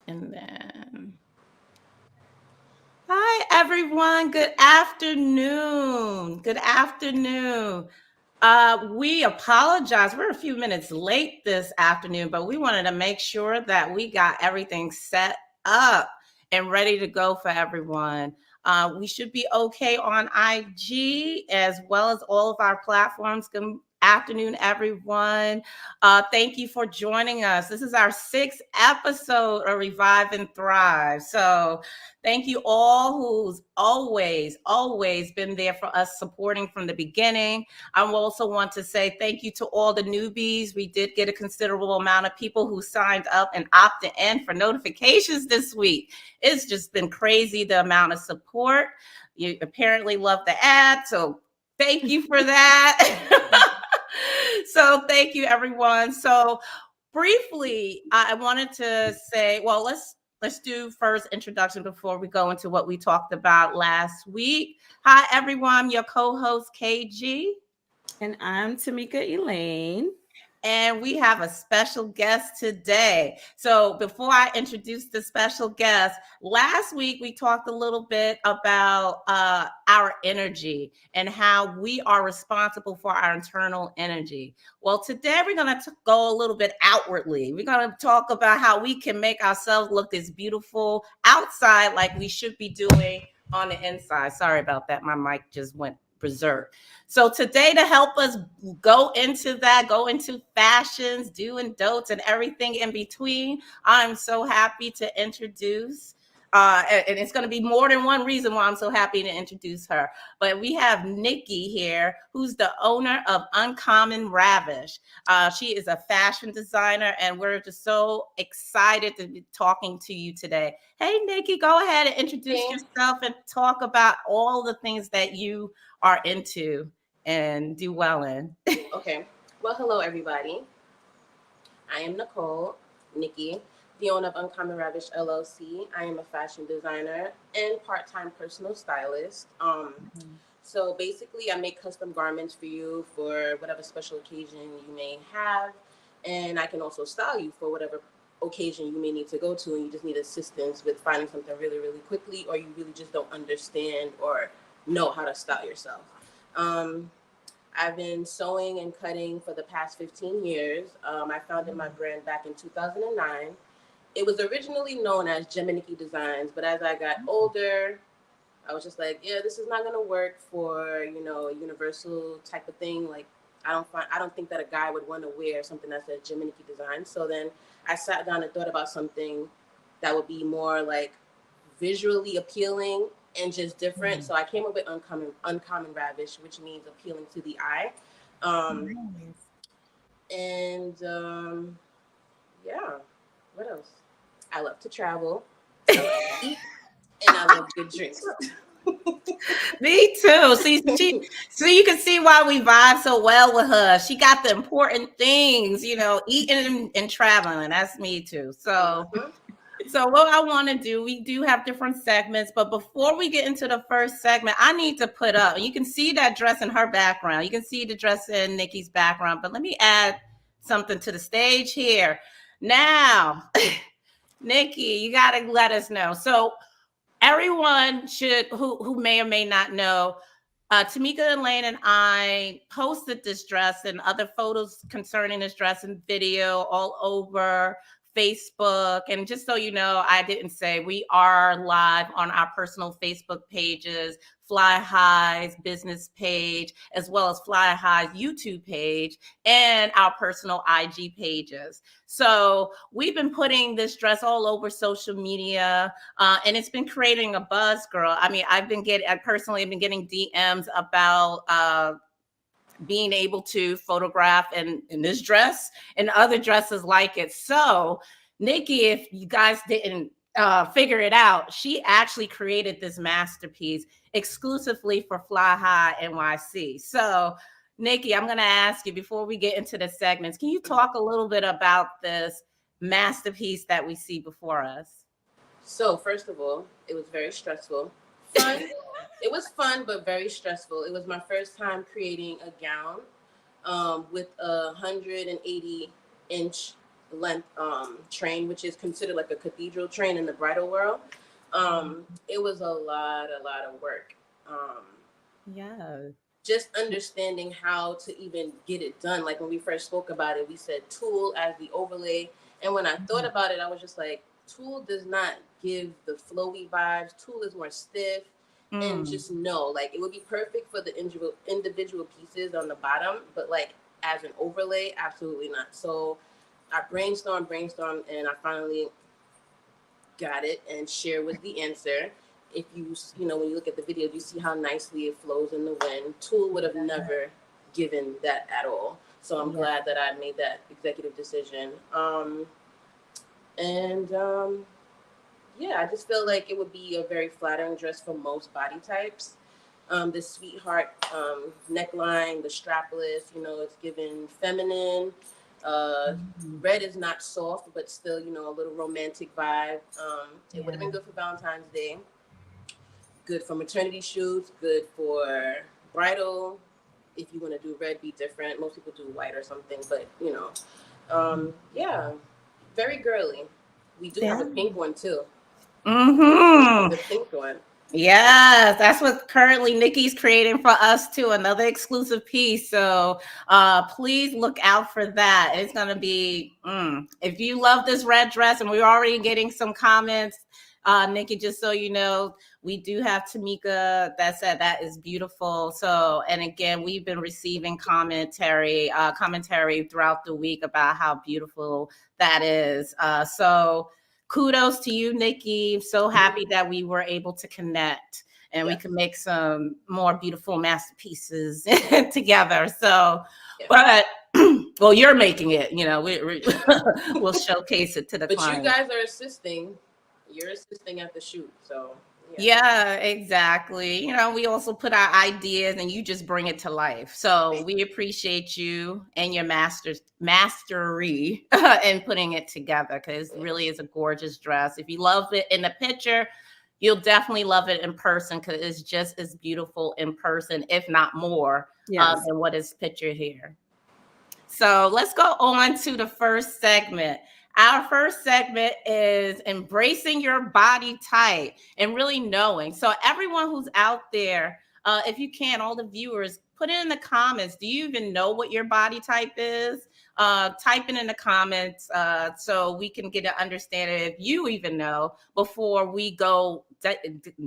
And then, hi everyone. Good afternoon. Good afternoon. We apologize. We're a few minutes late this afternoon, but we wanted to make sure that we got everything set up and ready to go for everyone. We should be okay on IG as well as all of our platforms. Good afternoon, everyone. Thank you for joining us. This is our sixth episode of Revive and Thrive. So, thank you all who's always been there for us, supporting from the beginning. I also want to say thank you to all the newbies. We did get a considerable amount of people who signed up and opted in for notifications this week. It's just been crazy, the amount of support. You apparently love the ad, so thank you for that. So thank you, everyone. So briefly, I wanted to say, well, let's do first introduction before we go into what we talked about last week. Hi, everyone. Your co-host KG. And I'm Tamika Elaine. And we have a special guest today. So, before I introduce the special guest, last week we talked a little bit about our energy and how we are responsible for our internal energy. Well, today we're going to go a little bit outwardly. We're going to talk about how we can make ourselves look as beautiful outside like we should be doing on the inside. Sorry about that. My mic just went berserk. So today, to help us go into that, go into fashions, do and don'ts, and everything in between, I'm so happy to introduce. And it's going to be more than one reason why I'm so happy to introduce her. But we have Nikki here, who's the owner of Uncommon Ravish. She is a fashion designer, and we're just so excited to be talking to you today. Hey, Nikki, go ahead and introduce yourself and talk about all the things that you are into and do well in. Okay. Well, hello, everybody. I am Nicole, Nikki, the owner of Uncommon Ravish LLC. I am a fashion designer and part-time personal stylist. So basically, I make custom garments for you for whatever special occasion you may have, and I can also style you for whatever occasion you may need to go to, and you just need assistance with finding something really, really quickly, or you really just don't understand or know how to style yourself. Um, I've been sewing and cutting for the past 15 years. I founded my brand back in 2009. It was originally known as Geminiki Designs, but as I got older, I was just like, yeah, this is not gonna work for a universal type of thing. Like, I don't think that a guy would want to wear something that says Geminiki Designs. So then I sat down and thought about something that would be more like visually appealing and just different. So I came up with uncommon ravish, which means appealing to the eye. Um, and Yeah, what else? I love to travel. I love to eat, and I love good drinks. Me too. So you can see why we vibe so well with her. She got the important things, eating and traveling. That's me too. So what I want to do, we do have different segments, but before we get into the first segment, I need to put up, you can see that dress in her background. You can see the dress in Nikki's background, but let me add something to the stage here. Now, Nikki, you got to let us know. So everyone should, who may or may not know, Tamika Elaine and I posted this dress and other photos concerning this dress and video all over Facebook. And just so you know, I didn't say, we are live on our personal Facebook pages, Fly High's business page, as well as Fly High's YouTube page and our personal IG pages. So we've been putting this dress all over social media, and it's been creating a buzz, girl. I mean, I personally have been getting DMs about being able to photograph in this dress and other dresses like it. So, Nikki, if you guys didn't figure it out, she actually created this masterpiece exclusively for Fly High NYC. So, Nikki, I'm going to ask you before we get into the segments, can you talk a little bit about this masterpiece that we see before us? So first of all, it was very stressful. Fun. It was fun, but very stressful. It was my first time creating a gown with a 180-inch length train, which is considered like a cathedral train in the bridal world. It was a lot of work. Yeah. Just understanding how to even get it done. Like when we first spoke about it, we said tulle as the overlay. And when I thought about it, I was just like, tulle does not give the flowy vibes. Tulle is more stiff. And Mm. just know, like, it would be perfect for the individual pieces on the bottom, but like as an overlay, absolutely not. So I brainstormed, and I finally got it, and share was the answer. If when you look at the video, you see how nicely it flows in the wind. Tool would have never given that at all. So I'm Yeah. glad that I made that executive decision. And yeah, I just feel like it would be a very flattering dress for most body types. The sweetheart neckline, the strapless, it's given feminine. Uh, Red is not soft, but still, a little romantic vibe. It would have been good for Valentine's Day, good for maternity shoots, good for bridal. If you want to do red, be different. Most people do white or something, but yeah, very girly. We do have Yeah. a pink one too. Mm-hmm. The pink one. Yes, that's what currently Nikki's creating for us too. Another exclusive piece. So please look out for that. It's gonna be if you love this red dress, and we're already getting some comments. Nikki, just so you know, we do have Tamika that said that is beautiful. So, and again, we've been receiving commentary throughout the week about how beautiful that is. So kudos to you, Nikki. So happy that we were able to connect and we can make some more beautiful masterpieces together. So, but well, you're making it. We'll showcase it to the But client. you guys are assisting. You're assisting at the shoot, so Yeah, exactly. We also put our ideas and you just bring it to life. So we appreciate you and your mastery in putting it together, because it really is a gorgeous dress. If you love it in the picture, you'll definitely love it in person, because it's just as beautiful in person, if not more, Yes. than what is pictured here. So let's go on to the first segment. Our first segment is embracing your body type and really knowing. So, everyone who's out there, if you can, all the viewers, put it in the comments. Do you even know what your body type is? Type it in the comments so we can get an understanding if you even know before we go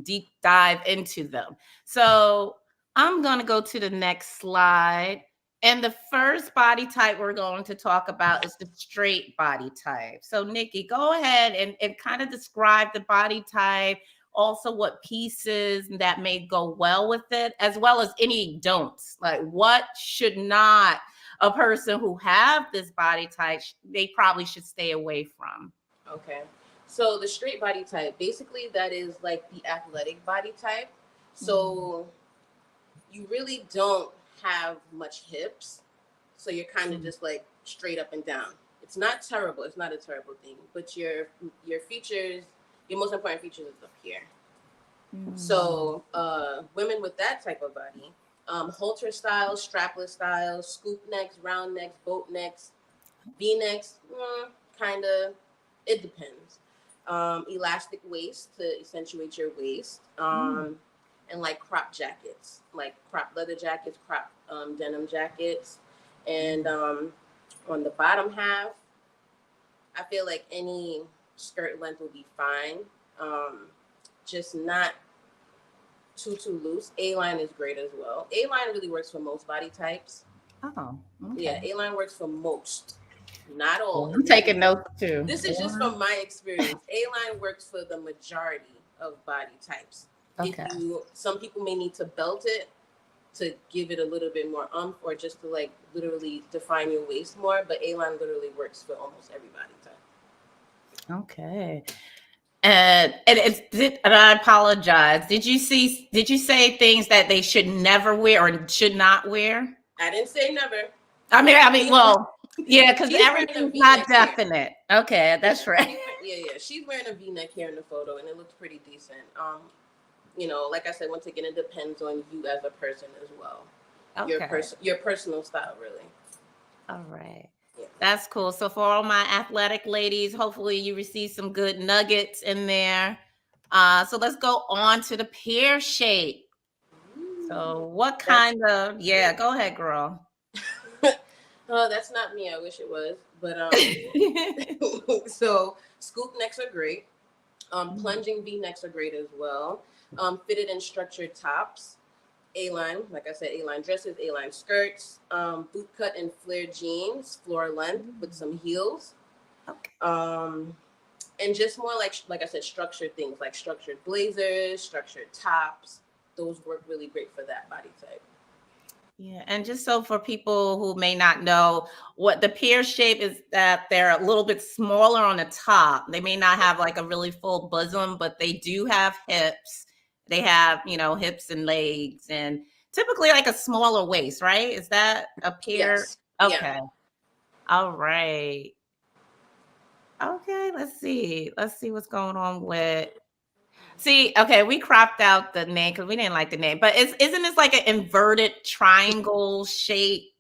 deep dive into them. So, I'm going to go to the next slide. And the first body type we're going to talk about is the straight body type. So, Nikki, go ahead and kind of describe the body type, also what pieces that may go well with it, as well as any don'ts. Like, what should not a person who have this body type, they probably should stay away from? Okay. So the straight body type, basically that is like the athletic body type. So you really don't have much hips. So you're kind of just like straight up and down. It's not terrible. It's not a terrible thing. But your features, your most important features is up here. So women with that type of body, halter styles, strapless styles, scoop necks, round necks, boat necks, V necks, kind of. It depends. Elastic waist to accentuate your waist, and like crop jackets, like crop leather jackets, crop denim jackets, and on the bottom half, I feel like any skirt length will be fine. Just not too loose. A line is great as well. A line really works for most body types. Oh, okay. Yeah, A line works for most, not all. Well, I'm taking notes too. This is just from my experience. A line works for the majority of body types. Okay. Some people may need to belt it to give it a little bit more or just to like literally define your waist more, but A line literally works for almost every body type. Okay. And I apologize. Did you say things that they should never wear or should not wear? I didn't say never. Well, yeah, because She's wearing a everything's V-neck not definite. Okay, that's right. Yeah. She's wearing a V-neck here in the photo, and it looks pretty decent. Like I said, once again, it depends on you as a person as well. Okay. Your personal style, really. All right. That's cool. So for all my athletic ladies, hopefully you receive some good nuggets in there. So let's go on to the pear shape. So what That's kind of, yeah, go ahead, girl. oh, that's not me. I wish it was, but so scoop necks are great. Plunging V necks are great as well. Fitted and structured tops. A-line, like I said, A-line dresses, A-line skirts, boot cut and flared jeans, floor length with some heels, Okay. um, and just more like I said, structured things like structured blazers, structured tops. Those work really great for that body type. Yeah, and just so for people who may not know, what the pear shape is, that they're a little bit smaller on the top. They may not have like a really full bosom, but they do have hips. They have, hips and legs, and typically like a smaller waist, right? Is that a pear? Yes, yeah. Okay. All right. Okay, let's see. Let's see what's going on with. See, okay, we cropped out the name because we didn't like the name, but isn't this like an inverted triangle shape?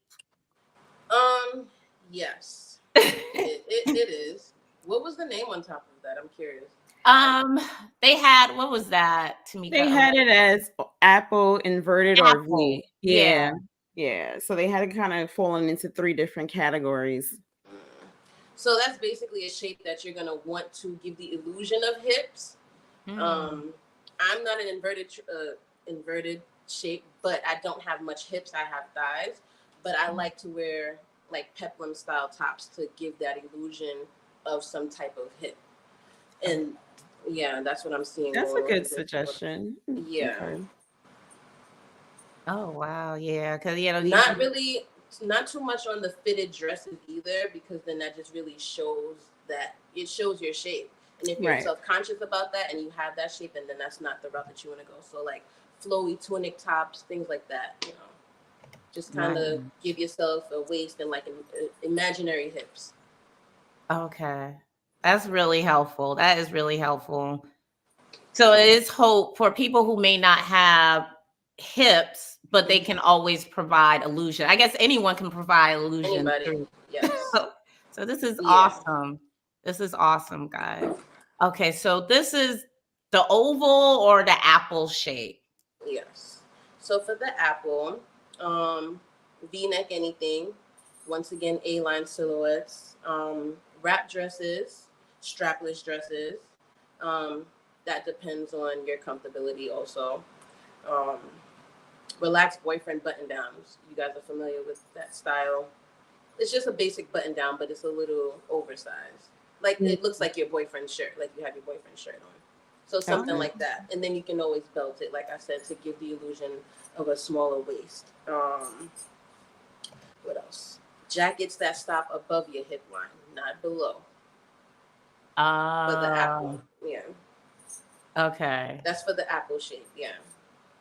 Um, yes, it is. What was the name on top of that? I'm curious. I, Um, they had, what was that, They Tamika? had it as apple, inverted, or Apple. V. Yeah. Yeah. Yeah. So they had it kind of fallen into three different categories. so that's basically a shape that you're gonna want to give the illusion of hips. Mm. Um, I'm not an inverted shape, but I don't have much hips. I have thighs, but I like to wear like peplum style tops to give that illusion of some type of hip. And yeah, that's what I'm seeing That's a going good with this one. suggestion. Yeah, Okay. Oh, wow. Yeah. Because, not really, not too much on the fitted dresses either, because then that just really shows that it shows your shape. And if you're Right. self-conscious about that and you have that shape, and then that's not the route that you want to go. So like flowy tunic tops, things like that, just kind right. of give yourself a waist and like imaginary hips. Okay. That's really helpful. That is really helpful. So it is hope for people who may not have hips, but they can always provide illusion. I guess anyone can provide illusion Anybody, through. yes, So this is yeah. awesome. This is awesome, guys. Okay, so this is the oval or the apple shape. Yes. So for the apple, V-neck anything. Once again, A-line silhouettes. Wrap dresses, strapless dresses. Um, that depends on your comfortability also. Um, Relaxed boyfriend button downs. You guys are familiar with that style. It's just a basic button down, but it's a little oversized. Like Mm. it looks like your boyfriend's shirt, like you have your boyfriend's shirt on. So something Okay. like that, and then you can always belt it, like I said, to give the illusion of a smaller waist. What else? Jackets that stop above your hip line, not below. For the apple, Oh, yeah, okay. that's for the apple shape. Yeah,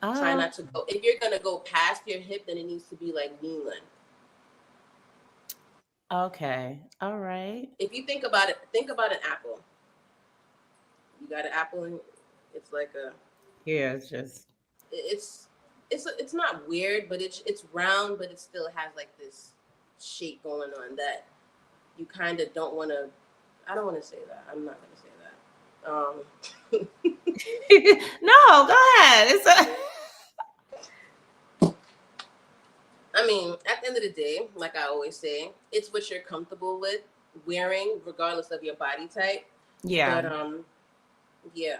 try Oh, not to go. If you're gonna go past your hip, then it needs to be like knee length. okay. All right. If you think about it, think about an apple. You got an apple, and it's like a Yeah, it's just it's it's not weird, but it's round, but it still has like this shape going on that you kind of don't want to. I don't want to say that. I'm not going to say that. no, go ahead. It's a I mean, at the end of the day, like I always say, it's what you're comfortable with wearing, regardless of your body type. yeah. But yeah,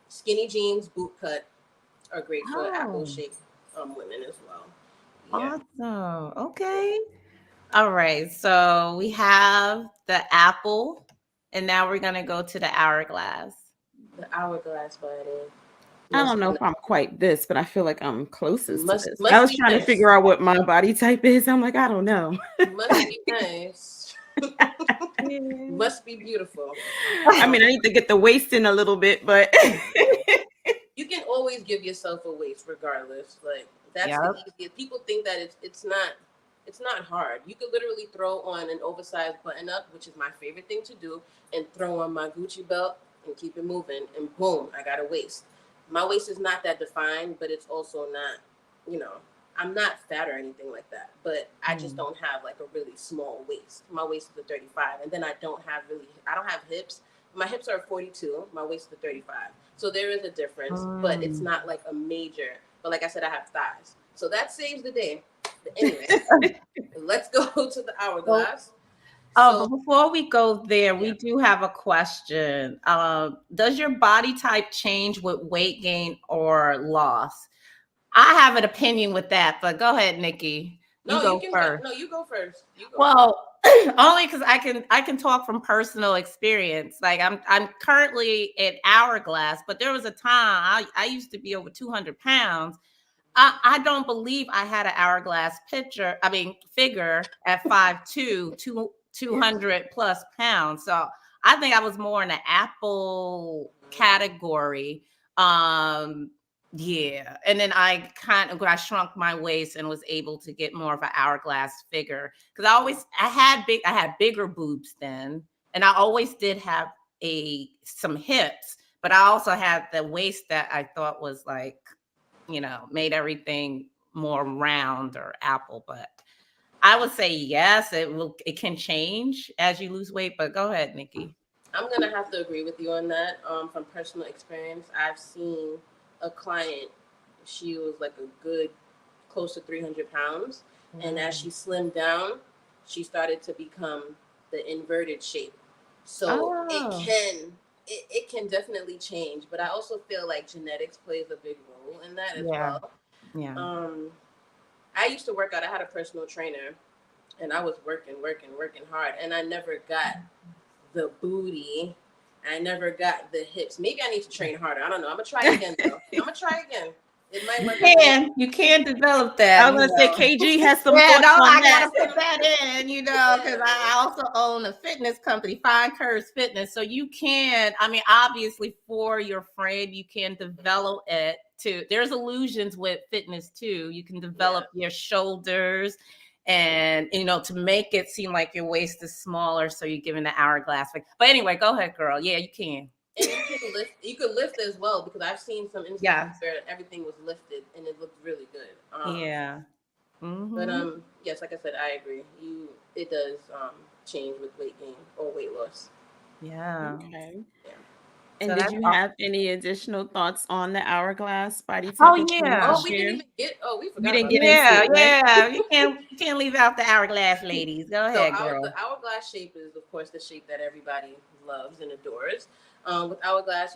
skinny jeans, boot cut are great for apple Oh, shaped women as well. Yeah. awesome. Okay. All right. So we have the apple, and now we're gonna go to the hourglass. The hourglass body I don't must know be if I'm quite this, but I feel like I'm closest to this. I must was be trying to nice. figure out what my body type is. I'm like, I don't know. Must be nice. Yeah. Must be beautiful. I mean, I need to get the waist in a little bit, but You can always give yourself a waist regardless. Like that's the Yep. easiest. People think that it's not hard. You could literally throw on an oversized button up, which is my favorite thing to do, and throw on my Gucci belt and keep it moving, and boom, I got a waist. My waist is not that defined, but it's also not, you know, I'm not fat or anything like that, but I just don't have like a really small waist. My waist is a 35, and then I don't have hips. My hips are 42. My waist is a 35. So there is a difference, but it's not like a major. But like I said, I have thighs, so that saves the day. But anyway, let's go to the hourglass. Oh, So but before we go there, we yeah, do have a question. Does your body type change with weight gain or loss? I have an opinion with that, but go ahead, Nikki. You no, you go can go. first. No, you go first. You go first. Well, only because I can talk from personal experience. Like I'm currently at Hourglass, but there was a time I used to be over 200 pounds. I don't believe I had an hourglass figure at 5'2", 200 plus pounds. So I think I was more in the apple category. Um, yeah. And then I shrunk my waist and was able to get more of an hourglass figure. Because I had bigger boobs then. And I always did have some hips, but I also had the waist that I thought was like, made everything more round or apple. But I would say yes, it can change as you lose weight. But go ahead, Nikki. I'm gonna have to agree with you on that. From personal experience, I've seen a client. She was like a good close to 300 pounds, and as she slimmed down, she started to become the inverted shape. So Oh, it can definitely change, but I also feel like genetics plays a big role in that as yeah, well. yeah. Um, I used to work out. I had a personal trainer, and I was working hard, and I never got the booty. I never got the hips. Maybe I need to train harder. I don't know. I'm gonna try again though. I'm gonna try again. It might work again. You can develop I that, was gonna say KG has some Yeah, thoughts no, on I that. gotta put that in, because I also own a fitness company, Fine Curves Fitness. So you can, obviously for your frame, you can develop it to. There's illusions with fitness too. You can Yeah. develop your shoulders and to make it seem like your waist is smaller, so you're giving the hourglass. But anyway, go ahead, girl. Yeah, you can. And you can lift. You could lift as well because I've seen some instances Yeah, where everything was lifted and it looked really good. yeah. But Hmm. yes, like I said, I agree. It does change with weight gain or weight loss. Yeah. Okay. Yeah. And So did that's you have any additional thoughts on the hourglass body type Oh that you wanted to yeah. Oh, we didn't share? even get. Oh, we We forgot didn't about get that. into Yeah, it, right? yeah. You can't leave out the hourglass ladies. Go So ahead, the girl. hourglass shape is, of course, the shape that everybody loves and adores. With hourglass,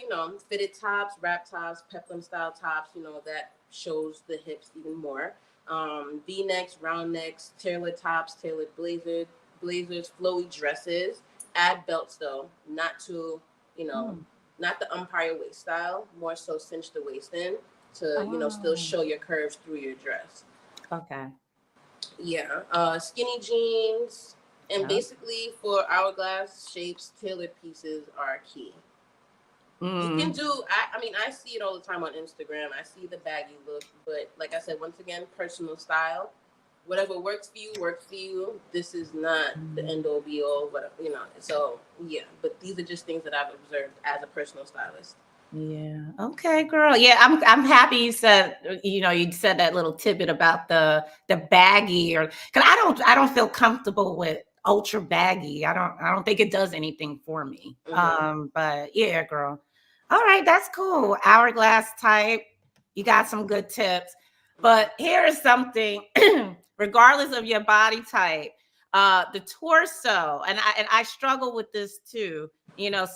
fitted tops, wrap tops, peplum style tops, that shows the hips even more. V necks, round necks, tailored tops, tailored blazers, flowy dresses. Add belts though, not to, you know, Mm. not the umpire waist style. More so cinch the waist in to, still Oh, show your curves through your dress. okay. Yeah, skinny jeans, and Yeah. basically for hourglass shapes, tailored pieces are key. You can Mm. do. I see it all the time on Instagram. I see the baggy look, but like I said, once again, personal style. Whatever works for you, works for you. This is not the Mm. end all be all. Whatever. So yeah, but these are just things that I've observed as a personal stylist. Yeah. Okay, girl. Yeah, I'm happy you said you said that little tidbit about the baggy, or because I don't feel comfortable with ultra baggy. I don't think it does anything for me. Mm-hmm. But yeah, girl. All right, that's cool. Hourglass type. You got some good tips. But here is something, regardless of your body type, the torso, and I struggle with this too.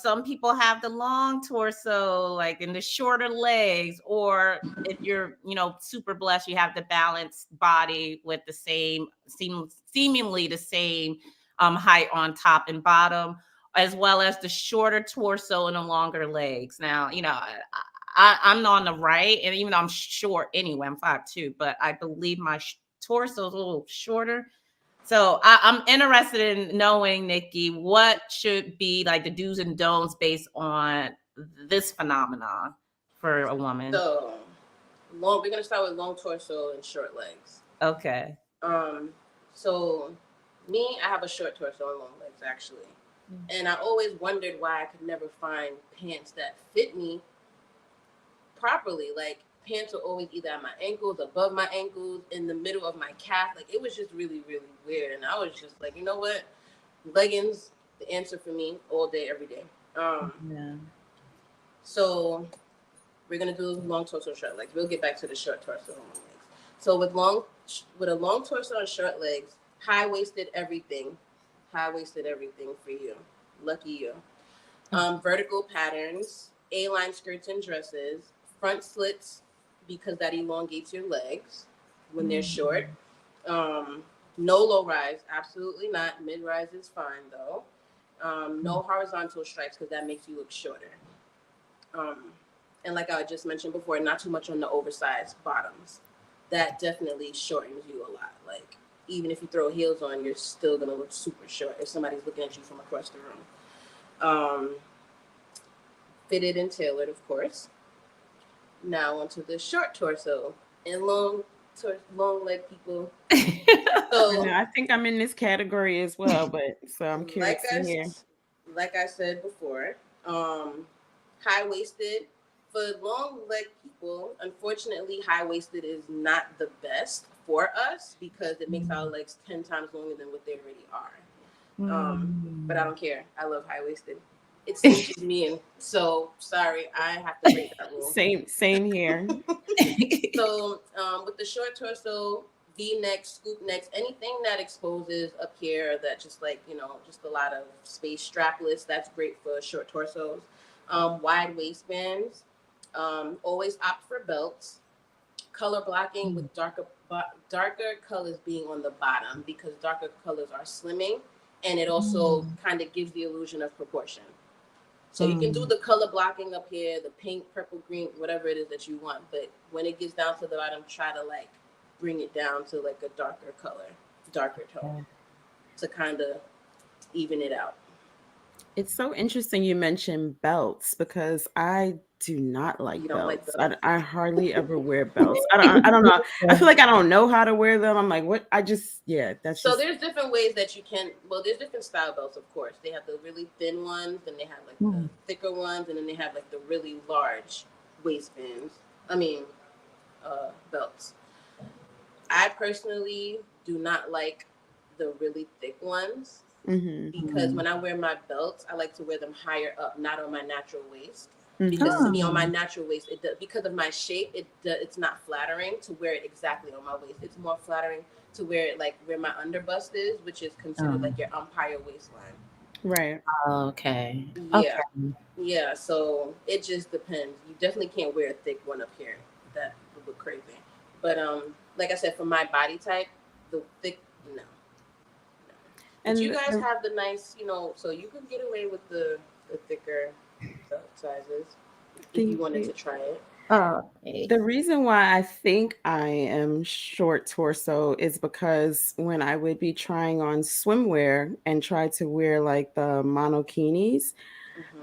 Some people have the long torso, like in the shorter legs, or if you're, super blessed, you have the balanced body with the seemingly the same height on top and bottom, as well as the shorter torso and the longer legs. Now, I'm on the right, and even though I'm short anyway, I'm 5'2", but I believe my torso is a little shorter. So I'm interested in knowing, Nikki, what should be like the do's and don'ts based on this phenomenon for a woman. So long. We're gonna start with long torso and short legs. Okay. Um, so me, I have a short torso and long legs actually, and I always wondered why I could never find pants that fit me properly. Like pants were always either at my ankles, above my ankles, in the middle of my calf. Like it was just really, really weird. And I was just like, you know what? Leggings, the answer for me all day, every day. Yeah. So we're gonna do long torso, short legs. We'll get back to the short torso and long legs. So with a long torso and short legs, high waisted everything for you. Lucky you. Vertical patterns, A-line skirts and dresses, front slits because that elongates your legs when they're short. No low rise, absolutely not. Mid rise is fine though. No horizontal stripes because that makes you look shorter. And like I just mentioned before, not too much on the oversized bottoms. That definitely shortens you a lot. Like even if you throw heels on, you're still gonna look super short if somebody's looking at you from across the room. Fitted and tailored, of course. Now onto the short torso and long leg people. So I think I'm in this category as well, but so I'm curious to hear. Like I said before, high waisted. For long leg people, unfortunately, high waisted is not the best for us because it makes our legs 10 times longer than what they already are. But I don't care. I love high waisted. It cinches me in. So sorry, I have to break that rule. Same here. So with the short torso, V-neck, scoop necks, anything that exposes up here that just like, just a lot of space strapless, that's great for short torsos. Wide waistbands, always opt for belts. Color blocking with darker colors being on the bottom because darker colors are slimming and it also kind of gives the illusion of proportion. So you can do the color blocking up here, the pink, purple, green, whatever it is that you want. But when it gets down to the bottom, try to like bring it down to like a darker color, darker tone to kind of even it out. It's so interesting you mentioned belts because I do not like You don't like belts. belts? I hardly ever wear belts. I don't know. I feel like I don't know how to wear them. I'm like, what? That's So just. there's different ways that you can. Well, there's different style belts, of course. They have the really thin ones, and they have like the thicker ones, and then they have like the really large waistbands. Belts. I personally do not like the really thick ones because when I wear my belts, I like to wear them higher up, not on my natural waist. Because to me, on my natural waist, because of my shape, it's not flattering to wear it exactly on my waist. It's more flattering to wear it like where my underbust is, which is considered like your umpire waistline. Right. Okay. Yeah. Yeah. So it just depends. You definitely can't wear a thick one up here. That would look crazy. But like I said, for my body type, the thick no. But you guys have the nice, so you could get away with the thicker belt sizes if you wanted to try it. The reason why I think I am short torso is because when I would be trying on swimwear and try to wear like the monokinis,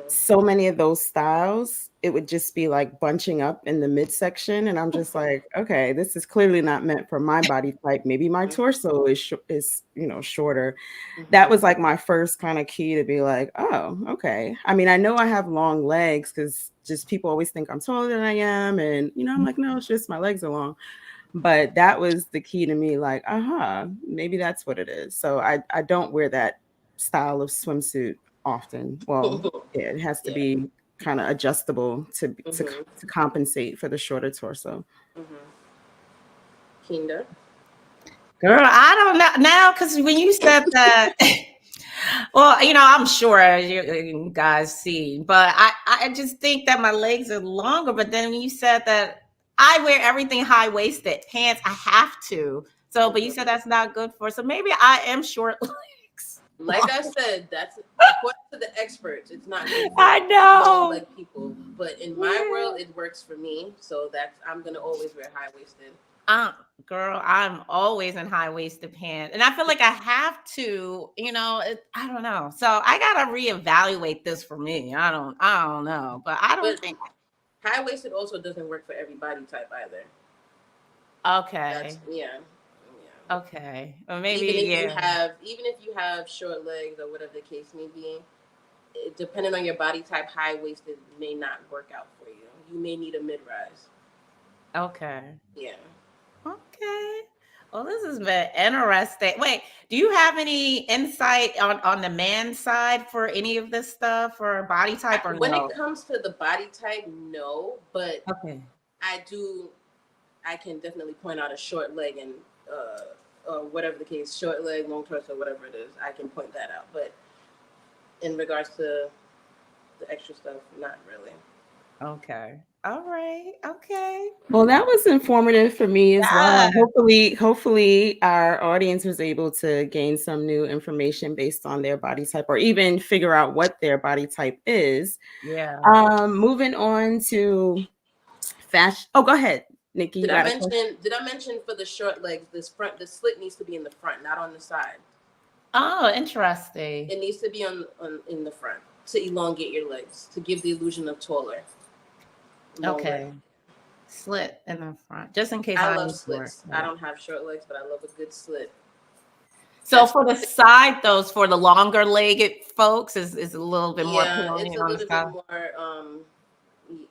so many of those styles, it would just be like bunching up in the midsection. And I'm just like, okay, this is clearly not meant for my body type. Maybe my torso is shorter. That was like my first kind of key to be like, oh, okay. I mean, I know I have long legs because just people always think I'm taller than I am. And, I'm like, no, it's just my legs are long. But that was the key to me, like, maybe that's what it is. So I don't wear that style of swimsuit often. Well, it has to be kind of adjustable to compensate for the shorter torso. Kinda. Girl, I don't know now because when you said that, well, I'm sure you guys see, but I just think that my legs are longer. But then when you said that I wear everything high waisted pants, I have to. So, but you said that's not good for. So maybe I am short legs. Like I said, that's according to the experts. It's not good for I know. leg people, but in my world, it works for me. So I'm gonna always wear high waisted. Girl, I'm always in high waisted pants, and I feel like I have to. I don't know. So I gotta reevaluate this for me. I don't know, but I don't think high waisted also doesn't work for every body type either. Okay. Yeah. Okay. Or maybe even if you have short legs or whatever the case may be, depending on your body type, high waisted may not work out for you. You may need a mid rise. Okay. Yeah. Okay. Well, this has been interesting. Wait, do you have any insight on the man side for any of this stuff or body type or When it no? comes to the body type, no, but Okay. I do. I can definitely point out a short leg and or whatever the case, short leg, long torso, whatever it is. I can point that out. But in regards to the extra stuff, not really. Okay. All right. Okay. Well, that was informative for me as well. Yeah. And hopefully our audience was able to gain some new information based on their body type or even figure out what their body type is. Yeah. Moving on to fashion. Oh, go ahead, Nikki. You Did I got a question? mention? Did I mention for the short legs, the slit needs to be in the front, not on the side. Oh, interesting. It needs to be on in the front to elongate your legs to give the illusion of taller, longer. Okay. Slit in the front, just in case I I love need more. slits. I don't have short legs, but I love a good slit. So That's for the side, those for the longer legged folks is a little bit more yeah. It's appealing a on the little bit side. more.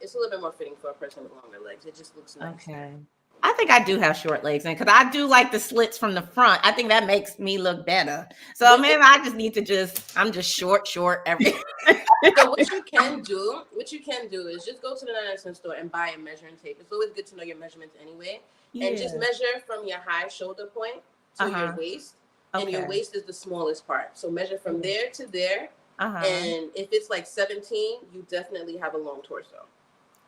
It's a little bit more fitting for a person with longer legs. It just looks nice. Okay. I think I do have short legs, and because I do like the slits from the front, I think that makes me look better. So maybe I just need to I'm just short every. So what you can do is just go to the 99 cent store and buy a measuring tape. It's always good to know your measurements anyway, and just Yeah. measure from your high shoulder point to your Uh-huh. waist, and your Okay. waist is the smallest part. So measure from there to there, Uh-huh. and if it's like 17, you definitely have a long torso.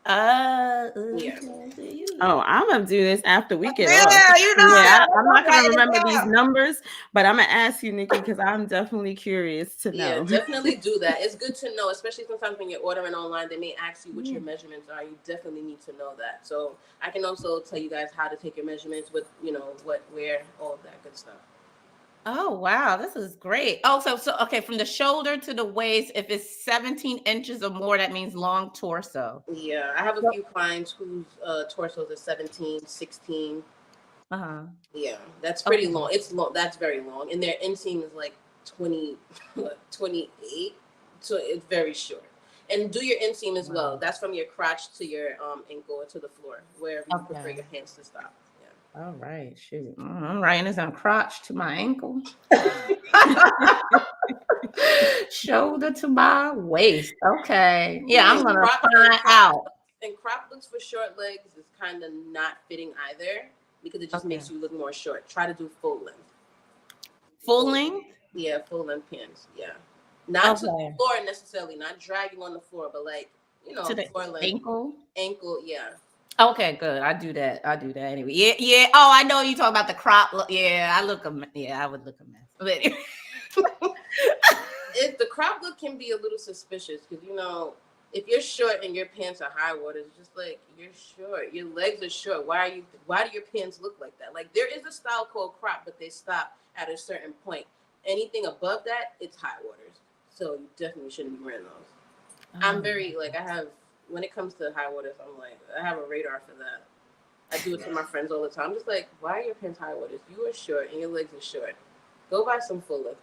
Yeah. Okay. Oh, I'm gonna do this after we get off. Yeah, you know, Yeah, I'm I'm not gonna writing remember it these down. numbers, but I'm gonna ask you, Nikki, because I'm definitely curious to Yeah, know. definitely do that. It's good to know, especially sometimes when you're ordering online, they may ask you what Yeah. your measurements are. You definitely need to know that. So I can also tell you guys how to take your measurements, what what, where, all of that good stuff. Oh wow, this is great. Oh, so okay, from the shoulder to the waist, if it's 17 inches or more, that means long torso. Yeah, I have a So, few clients whose torsos are 17, 16. uh-huh. Yeah, that's pretty Okay. long. It's long. That's very long. And their inseam is like 20, 28. So it's very short. And do your inseam as well. Wow. That's from your crotch to your ankle or to the floor, wherever you prefer Okay. your hands to stop. All right. Shoot. I'm writing this on crotch to my ankle. Shoulder to my waist. Okay. Yeah, Yeah, I'm and gonna crop and find crop out. and crop looks for short legs is kind of not fitting either because it just Okay. makes you look more short. Try to do full length. Full Full, length? yeah, full length pants. Yeah, not to the Okay. floor necessarily, not dragging on the floor, but like To the floor length, ankle. ankle. Yeah, Okay, good. I do that. I do that anyway. Yeah, yeah. Oh, I know you talk about the crop look. Yeah, yeah, I would look a mess. But anyway. the crop look can be a little suspicious because if you're short and your pants are high water, it's just like you're short. Your legs are short. Why do your pants look like that? Like there is a style called crop, but they stop at a certain point. Anything above that, it's high waters. So you definitely shouldn't be wearing those. I'm very like I have when it comes to high waters, I'm like I have a radar for that. I do it to my friends all the time. I'm just like, why are your pants high waters? You are short and your legs are short. Go buy some full length.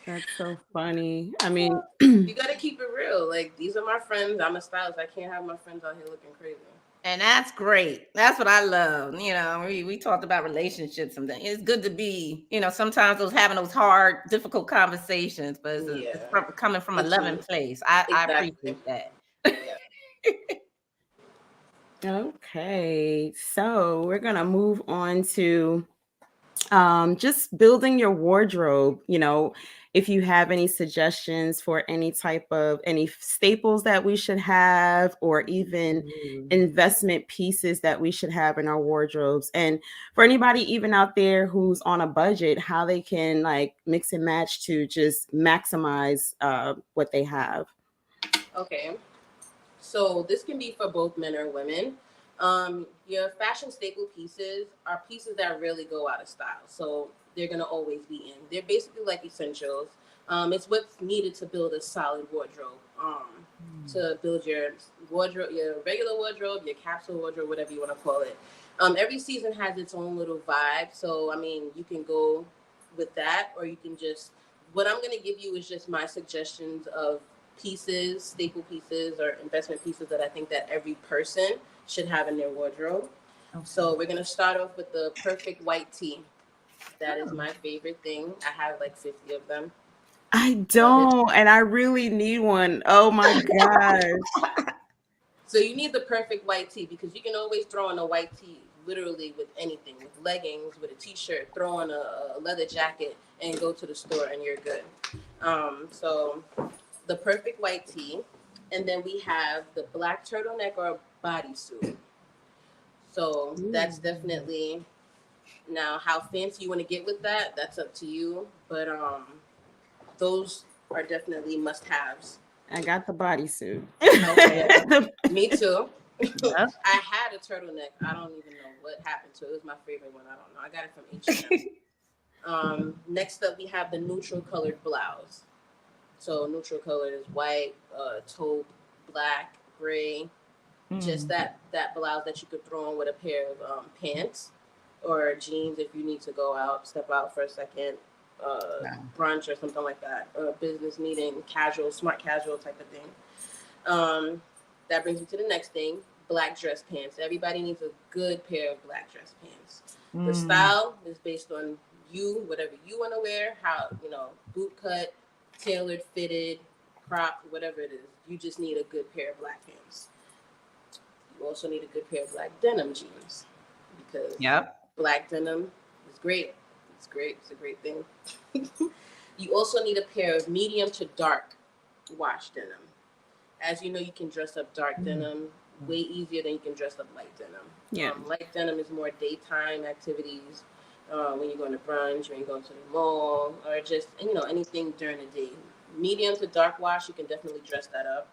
That's so funny. I mean, You gotta keep it real. Like these are my friends. I'm a stylist. I can't have my friends out here looking crazy. And that's great. That's what I love. We talked about relationships and things. It's good to be, sometimes having those hard, difficult conversations, but Yeah, it's coming from a it's loving place. I exactly. appreciate that. Yeah. okay. So we're gonna move on to just building your wardrobe. If you have any suggestions for any staples that we should have, or even investment pieces that we should have in our wardrobes. And for anybody even out there who's on a budget, how they can like mix and match to just maximize what they have. Okay. So this can be for both men or women. Your fashion staple pieces are pieces that really go out of style. So they're gonna always be in. They're basically like essentials. It's what's needed to build a solid wardrobe. To build your wardrobe, your regular wardrobe, your capsule wardrobe, whatever you want to call it. Every season has its own little vibe. So I mean, you can go with that, or you can just. What I'm gonna give you is just my suggestions of pieces, staple pieces, or investment pieces that I think that every person should have in their wardrobe. Okay. So we're gonna start off with the perfect white tee. That is Oh. my favorite thing. I have like 50 of them. I Love it. don't, and I really need one. Oh my gosh. So you need the perfect white tee because you can always throw on a white tee literally with anything, with leggings, with a t-shirt, throw on a leather jacket and go to the store and you're good. So the perfect white tee, and then we have the black turtleneck or bodysuit. So that's definitely, now how fancy you want to get with that, that's up to you. But those are definitely must-haves. I got the bodysuit. Okay, me too. Yep. I had a turtleneck. I don't even know what happened to it. It was my favorite one. I don't know. I got it from H&M. Next up, we have the neutral colored blouse. So neutral color is white, taupe, black, gray. Just that blouse that you could throw on with a pair of pants or jeans if you need to go out, step out for a second, brunch or something like that, or a business meeting, casual, smart casual type of thing. That brings me to the next thing: black dress pants. Everybody needs a good pair of black dress pants. The style is based on you, whatever you want to wear, how, boot cut, tailored, fitted, cropped, whatever it is. You just need a good pair of black pants. You also need a good pair of black denim jeans because Yep. black denim is great. It's great. It's a great thing. You also need a pair of medium to dark wash denim. As you know, you can dress up dark denim way easier than you can dress up light denim. Yeah. Light denim is more daytime activities, when you're going to brunch, when you're going to the mall, or just, anything during the day. Medium to dark wash, you can definitely dress that up.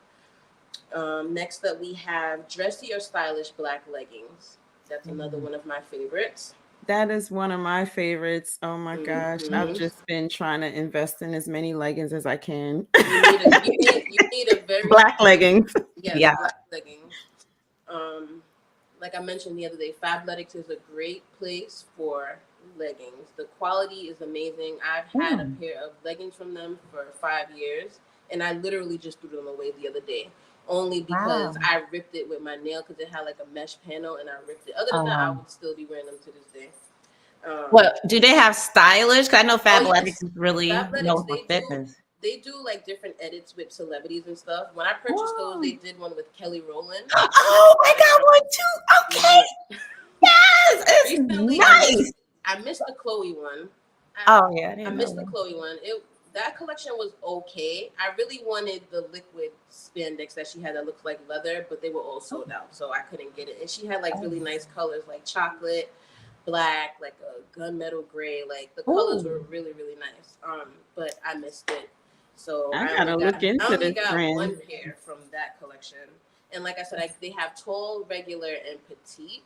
Next up, we have dressy or stylish black leggings. That's another one of my favorites. That is one of my favorites. Oh my gosh. I've Mhm. just been trying to invest in as many leggings as I can. You need a very Black leggings. yes, Yeah. black leggings. Um, like I mentioned the other day, Fabletics is a great place for leggings. The quality is amazing. I've had a pair of leggings from them for 5 years, and I literally just threw them away the other day. Only because Wow. I ripped it with my nail because it had like a mesh panel, and I ripped it. Other than that, I would still be wearing them to this day. Well, do they have stylish? 'Cause I know Oh Fabletics yes, is really Fabletics. known for fitness. They do like different edits with celebrities and stuff. When I purchased those, Wow. they did one with Kelly Rowland. Oh, I got one too. Okay. Yeah. Yes, it's Recently, nice. I missed the Chloe one. Oh yeah, I I didn't know missed the that. Chloe one. That collection was okay. I really wanted the liquid spandex that she had that looked like leather, but they were all sold out, so I couldn't get it. And she had like really nice colors, like chocolate, black, like a gunmetal gray. Like the colors were Ooh. really really nice. But I missed it, so I gotta look I into only this got brand. one pair from that collection. And like I said, they have tall, regular, and petite.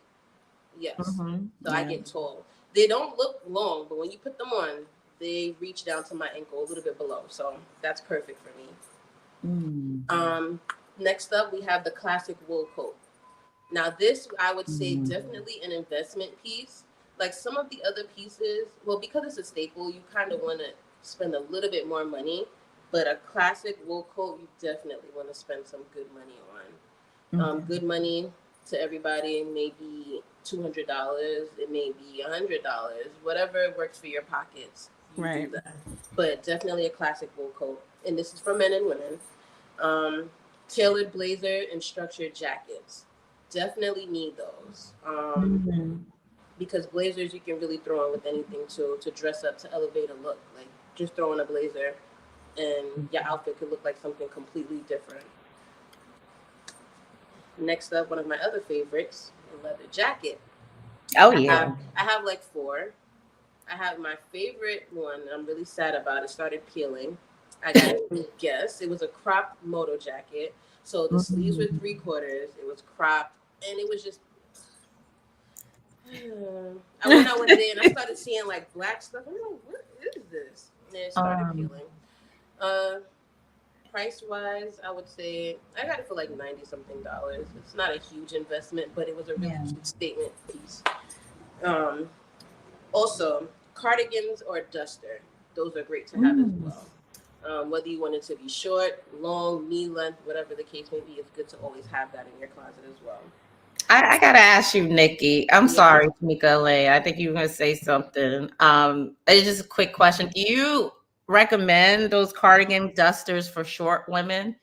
Yes. So I Yeah. get tall. They don't look long, but when you put them on, they reach down to my ankle, a little bit below. So that's perfect for me. Next up, we have the classic wool coat. Now, this I would say definitely an investment piece. Like some of the other pieces, well, because it's a staple, you kind of want to spend a little bit more money. But a classic wool coat, you definitely want to spend some good money on. Good money to everybody, maybe $200. It may be $100. Whatever works for your pockets, you do Right. that. But definitely a classic wool coat, and this is for men and women. Um, Tailored blazer and structured jackets, definitely need those. Because blazers you can really throw on with anything to dress up, to elevate a look. Like just throw on a blazer, and your outfit could look like something completely different. Next up, one of my other favorites, a leather jacket. Oh I yeah. have I have like four. I have my favorite one that I'm really sad about. It started peeling. I got to guess. It was a cropped moto jacket. So the sleeves were 3/4. It was cropped, and it was just. I went out one day and I started seeing like black stuff. I'm like, what is this? And then it started Um, peeling. Uh, Price wise, I would say I got it for like 90 something dollars. It's not a huge investment, but it was a really yeah. cute statement piece. Um, Also, cardigans or duster, those are great to have as well. Whether you want it to be short, long, knee length, whatever the case may be, it's good to always have that in your closet as well. I gotta ask you, Nikki. I'm Yeah. sorry, Tamika LA. I think you were gonna say something. It's just a quick question. Do you recommend those cardigan dusters for short women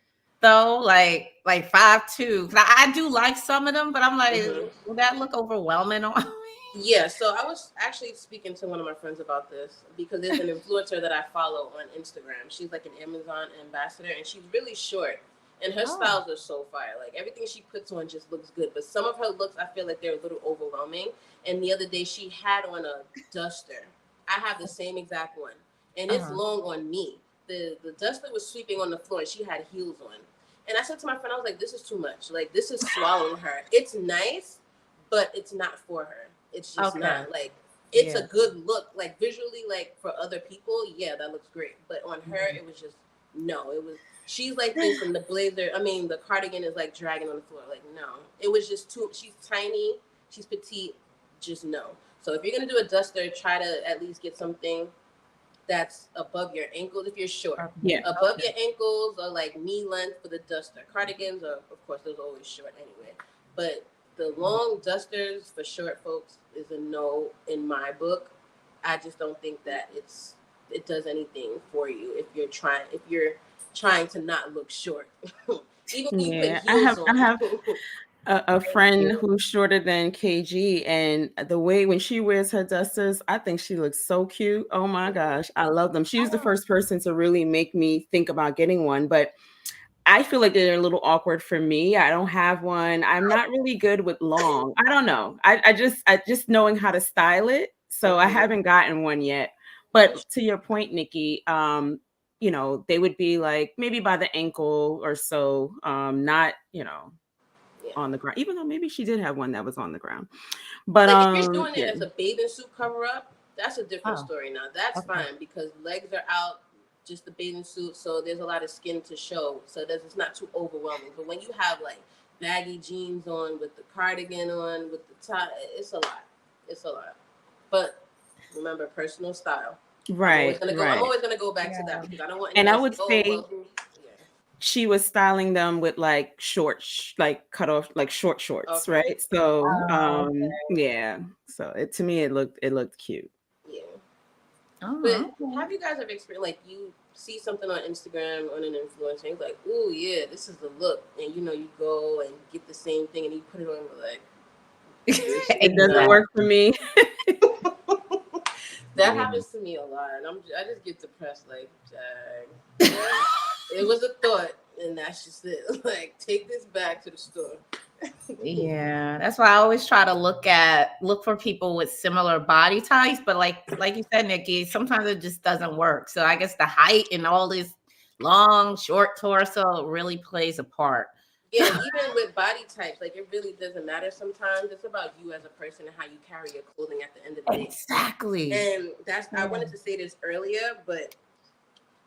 though? Like 5'2"? 'Cause I do like some of them, but I'm like, hmm will that look overwhelming on me? Yeah, so I was actually speaking to one of my friends about this because there's an influencer that I follow on Instagram. She's like an Amazon ambassador and she's really short. And her Oh, styles are so fire. Like everything she puts on just looks good. But some of her looks, I feel like they're a little overwhelming. And the other day she had on a duster. I have the same exact one. And it's uh-huh. long on me. The duster was sweeping on the floor and she had heels on. And I said to my friend, I was like, this is too much. Like this is swallowing her. It's nice, but it's not for her. It's just Okay. not like it's a Yeah. good look, like visually, like for other people, yeah, that looks great. But on her, Mhm. it was just no. It was she's like this, and the blazer. I mean, the cardigan is like dragging on the floor. Like no, it was just too. She's tiny. She's petite. Just no. So if you're gonna do a duster, try to at least get something that's above your ankles if you're short. Yeah. Okay. Above your ankles or like knee length for the duster. Cardigans are, of course, those are always short anyway. But the long dusters for short folks is a no in my book. I just don't think that it does anything for you if you're trying to not look short. Even when you put Yeah. I heels have I on. have a friend who's shorter than KG, and the way when she wears her dusters, I think she looks so cute. Oh my gosh, I love them. She was the first person to really make me think about getting one, but I feel like they're a little awkward for me. I don't have one. I'm not really good with long. I don't know. I just knowing how to style it. So I Mhm. haven't gotten one yet. That's But to your point, Nikki, they would be like maybe by the ankle or so, not, yeah. on the ground. Even though maybe she did have one that was on the ground. But Like if you're doing it yeah. as a bathing suit cover up, that's a different Oh, story now. That's okay. fine because legs are out, just the bathing suit, so there's a lot of skin to show. So that it's not too overwhelming. But when you have like baggy jeans on with the cardigan on with the top, it's a lot. It's a lot. But remember, personal style. I'm always Right, gonna go. I'm right. always gonna go back to that Yeah. because I don't want And I anybody to say, would "Oh, say well, who?" Yeah. she was styling them with like like cut off, like short shorts, Okay. right? So, Oh, yeah. So to me, it looked cute. Yeah. oh, But okay. have you guys ever experienced like you see something on Instagram on an influencer and you're like, "Ooh, yeah, this is the look," and you go and get the same thing and you put it on, and you're like, "This is It doesn't not." Exactly. work for me. That Yeah. happens to me a lot, and I just get depressed. Like, dang, it was a thought, and that's just it. Like, take this back to the store. Yeah, that's why I always try to look for people with similar body types, but like you said, Nikki, sometimes it just doesn't work. So I guess the height and all this long, short torso really plays a part. Yeah, and even with body types, like it really doesn't matter sometimes. It's about you as a person and how you carry your clothing at the end of the day. Exactly. And that's I Yeah. wanted to say this earlier, but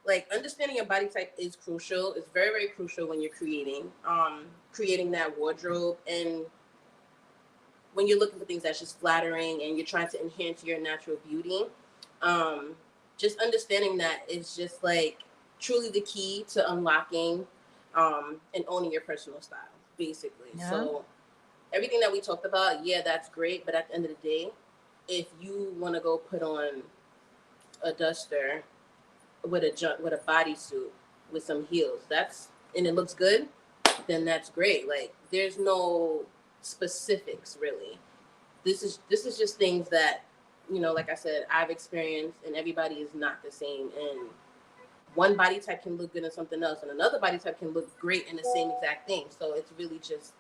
like understanding your body type is crucial. It's very, very crucial when you're creating that wardrobe and when you're looking for things that's just flattering and you're trying to enhance your natural beauty. Um, just understanding that is just like truly the key to unlocking and owning your personal style, basically. Yeah. So everything that we talked about, yeah, that's great. But at the end of the day, if you want to go put on a duster with a bodysuit with some heels, that's and it looks good, then that's great. Like there's no specifics really. This is just things that like I said, I've experienced, and everybody is not the same. And one body type can look good in something else, and another body type can look great in the same exact thing. So it's really just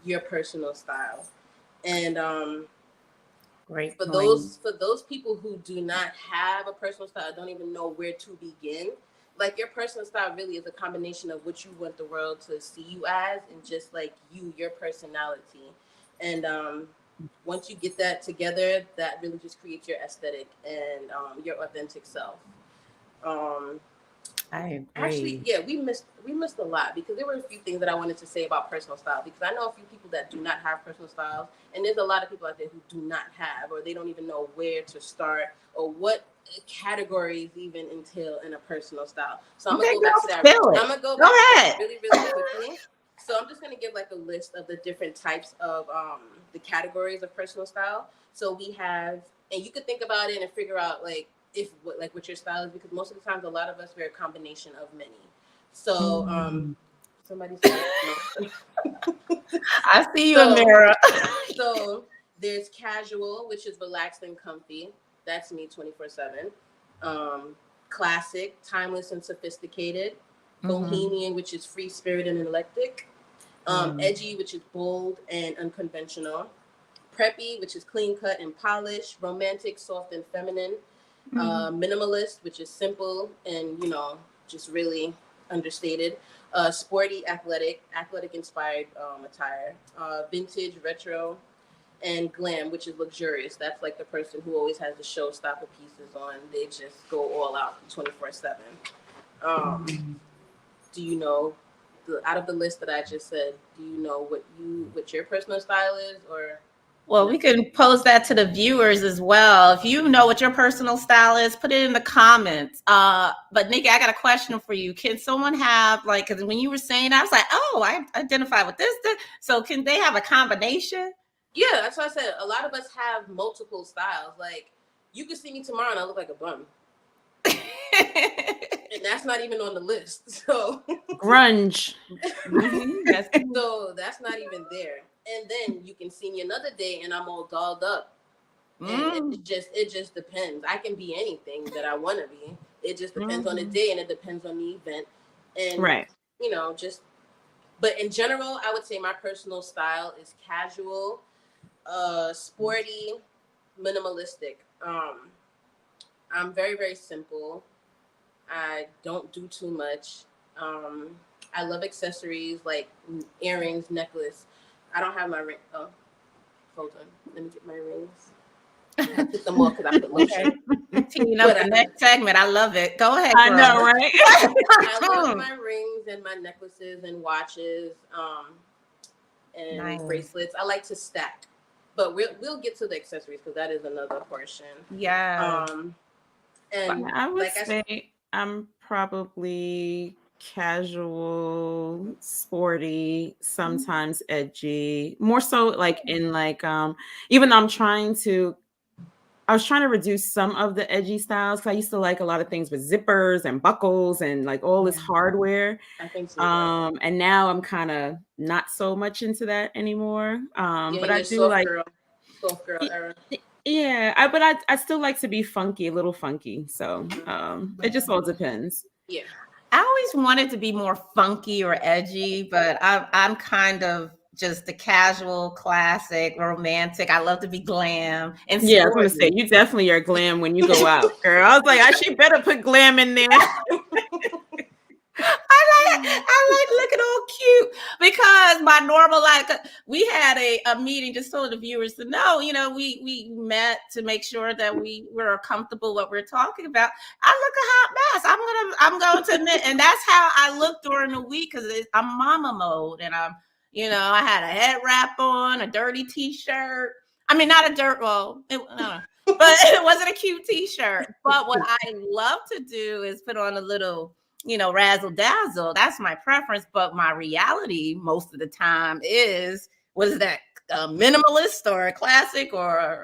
your personal style. And Great for point. those people who do not have a personal style, don't even know where to begin, like your personal style really is a combination of what you want the world to see you as and just like your personality. And once you get that together, that really just creates your aesthetic and your authentic self. um, I Actually, agree. yeah, we missed a lot because there were a few things that I wanted to say about personal style because I know a few people that do not have personal styles, and there's a lot of people out there who do not have or they don't even know where to start or what categories even entail in a personal style. So I'm gonna Okay, go girl, back to that. spill it. I'm gonna go Go back to that ahead. really, really quickly. So I'm just gonna give like a list of the different types of the categories of personal style. So we have, and you could think about it and figure out like if what your style is, because most of the times a lot of us wear a combination of many. So somebody said no. I see you, So Amira. so there's casual, which is relaxed and comfy. That's me 24/7. Classic, timeless and sophisticated. Bohemian, which is free spirited and eclectic. Edgy, which is bold and unconventional. Preppy, which is clean cut and polished. Romantic, soft and feminine. Minimalist, which is simple and just really understated. Sporty, athletic inspired attire. Vintage, retro, and glam, which is luxurious. That's like the person who always has the showstopper pieces on. They just go all out 24/7. Do you know out of the list that I just said? Do you know what your personal style is, or Well, we can pose that to the viewers as well. If you know what your personal style is, put it in the comments. But Nikki, I got a question for you. Can someone have like, because when you were saying, I was like, oh, I identify with this. So can they have a combination? Yeah, that's what I said. A lot of us have multiple styles. Like, you could see me tomorrow and I look like a bum. And that's not even on the list. So Grunge. so that's not even there. And then you can see me another day and I'm all dolled up. And it just depends. I can be anything that I want to be. It just depends on the day and it depends on the event. And Right. just but in general, I would say my personal style is casual, sporty, minimalistic. I'm very, very simple. I don't do too much. I love accessories like earrings, necklace. I don't have my ring. Oh, hold on. Let me get my rings. I took them off because I put lotion. Teeing up the next segment. I love it. Go ahead, girl. I know, right? I love my rings and my necklaces and watches, and bracelets. I like to stack, but we'll get to the accessories because that is another portion. Yeah. And I would like say I'm probably casual, sporty, sometimes edgy, more so like in like even though I was trying to reduce some of the edgy styles because I used to like a lot of things with zippers and buckles and like all this hardware. I think so. And now I'm kind of not so much into that anymore. But I do like soft girl era. Yeah, but I still like to be funky, a little funky. So it just all depends. Yeah. I always wanted to be more funky or edgy, but I'm kind of just the casual, classic, romantic. I love to be glam and Yeah, I was gonna say sporty. you definitely are glam when you go out, girl. I was like, she better put glam in there. I like looking all cute because my normal life. We had a meeting just so the viewers to know. We met to make sure that we were comfortable what we're talking about. I look a hot mess. I'm going to admit, and that's how I look during the week because I'm mama mode, and I had a head wrap on, a dirty t-shirt. I mean, not a dirt. Well, but it wasn't a cute t-shirt. But what I love to do is put on a little razzle dazzle. That's my preference. But my reality most of the time was that minimalist or a classic or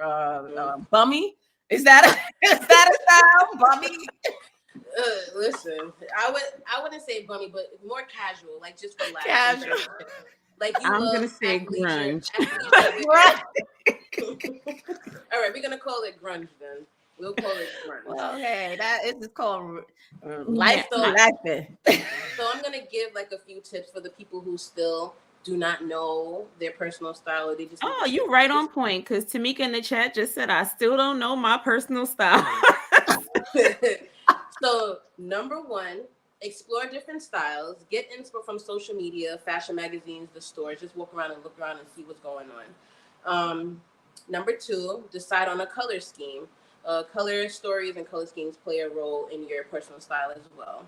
bummy? Is that a style? Bummy? Listen, I wouldn't say bummy, but more casual, like just relaxed. Casual. Like you I'm love gonna say athleisure. grunge. Right. All right, we're gonna call it grunge then. We'll call it grunge. Okay, that is called life. So, so I'm gonna give like a few tips for the people who still do not know their personal style, or they just. Oh, you right on point. Because Tamika in the chat just said I still don't know my personal style. So number one, explore different styles. Get inspo from social media, fashion magazines, the stores. Just walk around and look around and see what's going on. Number two, decide on a color scheme. Color stories and color schemes play a role in your personal style as well.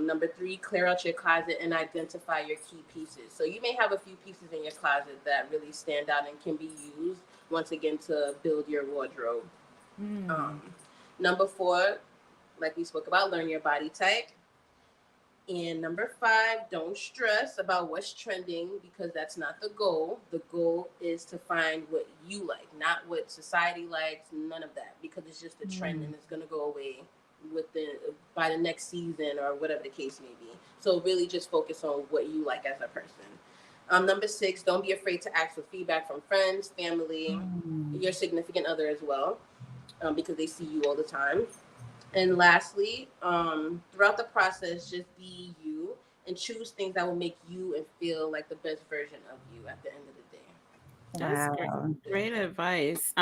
Number three, clear out your closet and identify your key pieces. So you may have a few pieces in your closet that really stand out and can be used once again to build your wardrobe. Number 4, like we spoke about, learn your body type. And number 5, don't stress about what's trending because that's not the goal. The goal is to find what you like, not what society likes, none of that, because it's just a trend and it's going to go away by the next season or whatever the case may be. So really just focus on what you like as a person. Number 6, don't be afraid to ask for feedback from friends, family, your significant other as well, because they see you all the time. And lastly, throughout the process, just be you and choose things that will make you and feel like the best version of you at the end of the day. That's great. Wow. Great advice.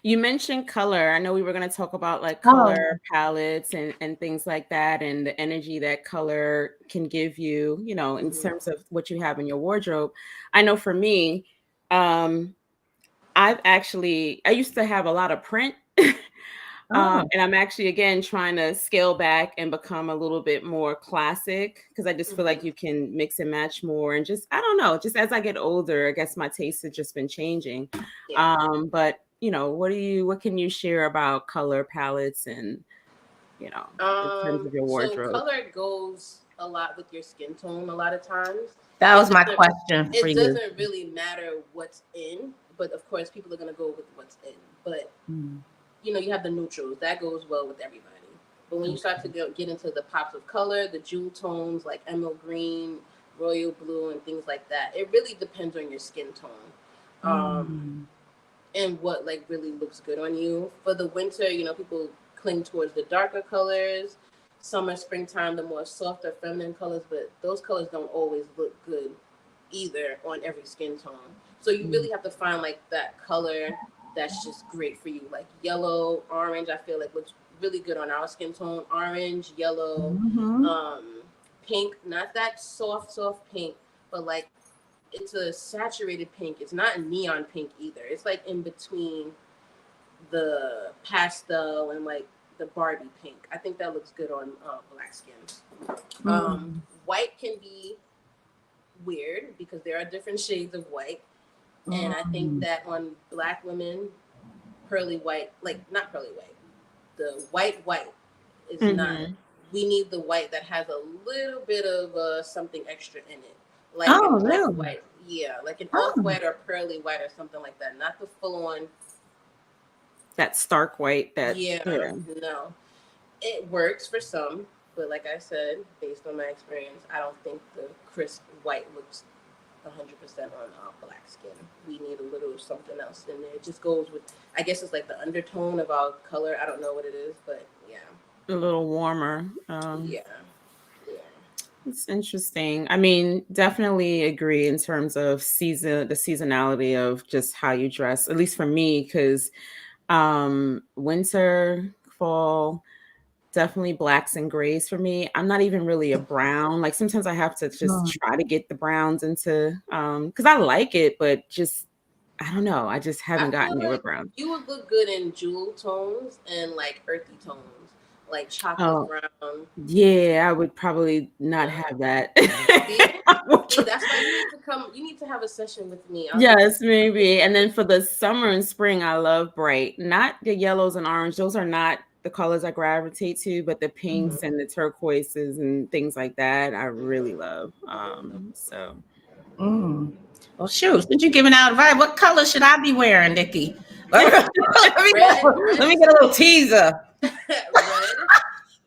You mentioned color. I know we were going to talk about like Oh, color palettes and things like that, and the energy that color can give you, you know, in Mm-hmm. terms of what you have in your wardrobe. I know for me, um, I used to have a lot of print. oh. And I'm actually again trying to scale back and become a little bit more classic because I just feel like Mm-hmm. you can mix and match more. And just I don't know, just as I get older, I guess my taste has just been changing. Yeah. But you know, what can you share about color palettes and you know, in terms of your So wardrobe? color goes a lot with your skin tone a lot of times. That It was my doesn't question for it you. doesn't really matter what's in, but of course people are gonna go with what's in. But Mm. you have the neutrals. That goes well with everybody. But when you start to get into the pops of color, the jewel tones like emerald green, royal blue, and things like that, it really depends on your skin tone. Mm. And what like really looks good on you. For the winter, people cling towards the darker colors. Summer, springtime, the more softer, feminine colors, but those colors don't always look good either on every skin tone. So you Mm. really have to find like that color that's just great for you. Like yellow, orange, I feel like looks really good on our skin tone. Orange, yellow, Mhm. um, pink, not that soft pink, but like it's a saturated pink. It's not neon pink either. It's like in between the pastel and like the Barbie pink. I think that looks good on black skin. Mm. White can be weird because there are different shades of white, and I think Mm. that on black women, pearly white, like not pearly white, the white is not. Hmm. We need the white that has a little bit of something extra in it, like an Oh, off really? white. Yeah, like an off Oh. white or pearly white or something like that. Not the full on. That stark white. Yeah, Yeah. no, it works for some, but like I said, based on my experience, I don't think the crisp white looks 100% on our black skin. We need a little something else in there. It just goes with, I guess it's like the undertone of our color. I don't know what it is, but yeah, A little warmer. yeah, yeah. It's interesting. I mean, definitely agree in terms of the seasonality of just how you dress, at least for me, because winter, fall, definitely blacks and grays for me. I'm not even really a brown. Like sometimes I have to just Mm. try to get the browns into because I like it, but just I don't know. I just I haven't feel gotten there with like brown. you would look good in jewel tones and like earthy tones, like chocolate Oh, brown. yeah, I would probably not No, have that. see, I would see, try- that's why you need to come. You need to have a session with me. Yes, Get maybe. And you. then for the summer and spring, I love bright. Not the yellows and orange. Those are not the colors I gravitate to, but the Mm-hmm, pinks and the turquoises and things like that, I really mm-hmm. love. So Mm. Well, shoot, since you're giving out advice, what color should I be wearing, Nikki? let me Red, let red me is get a little teaser. red,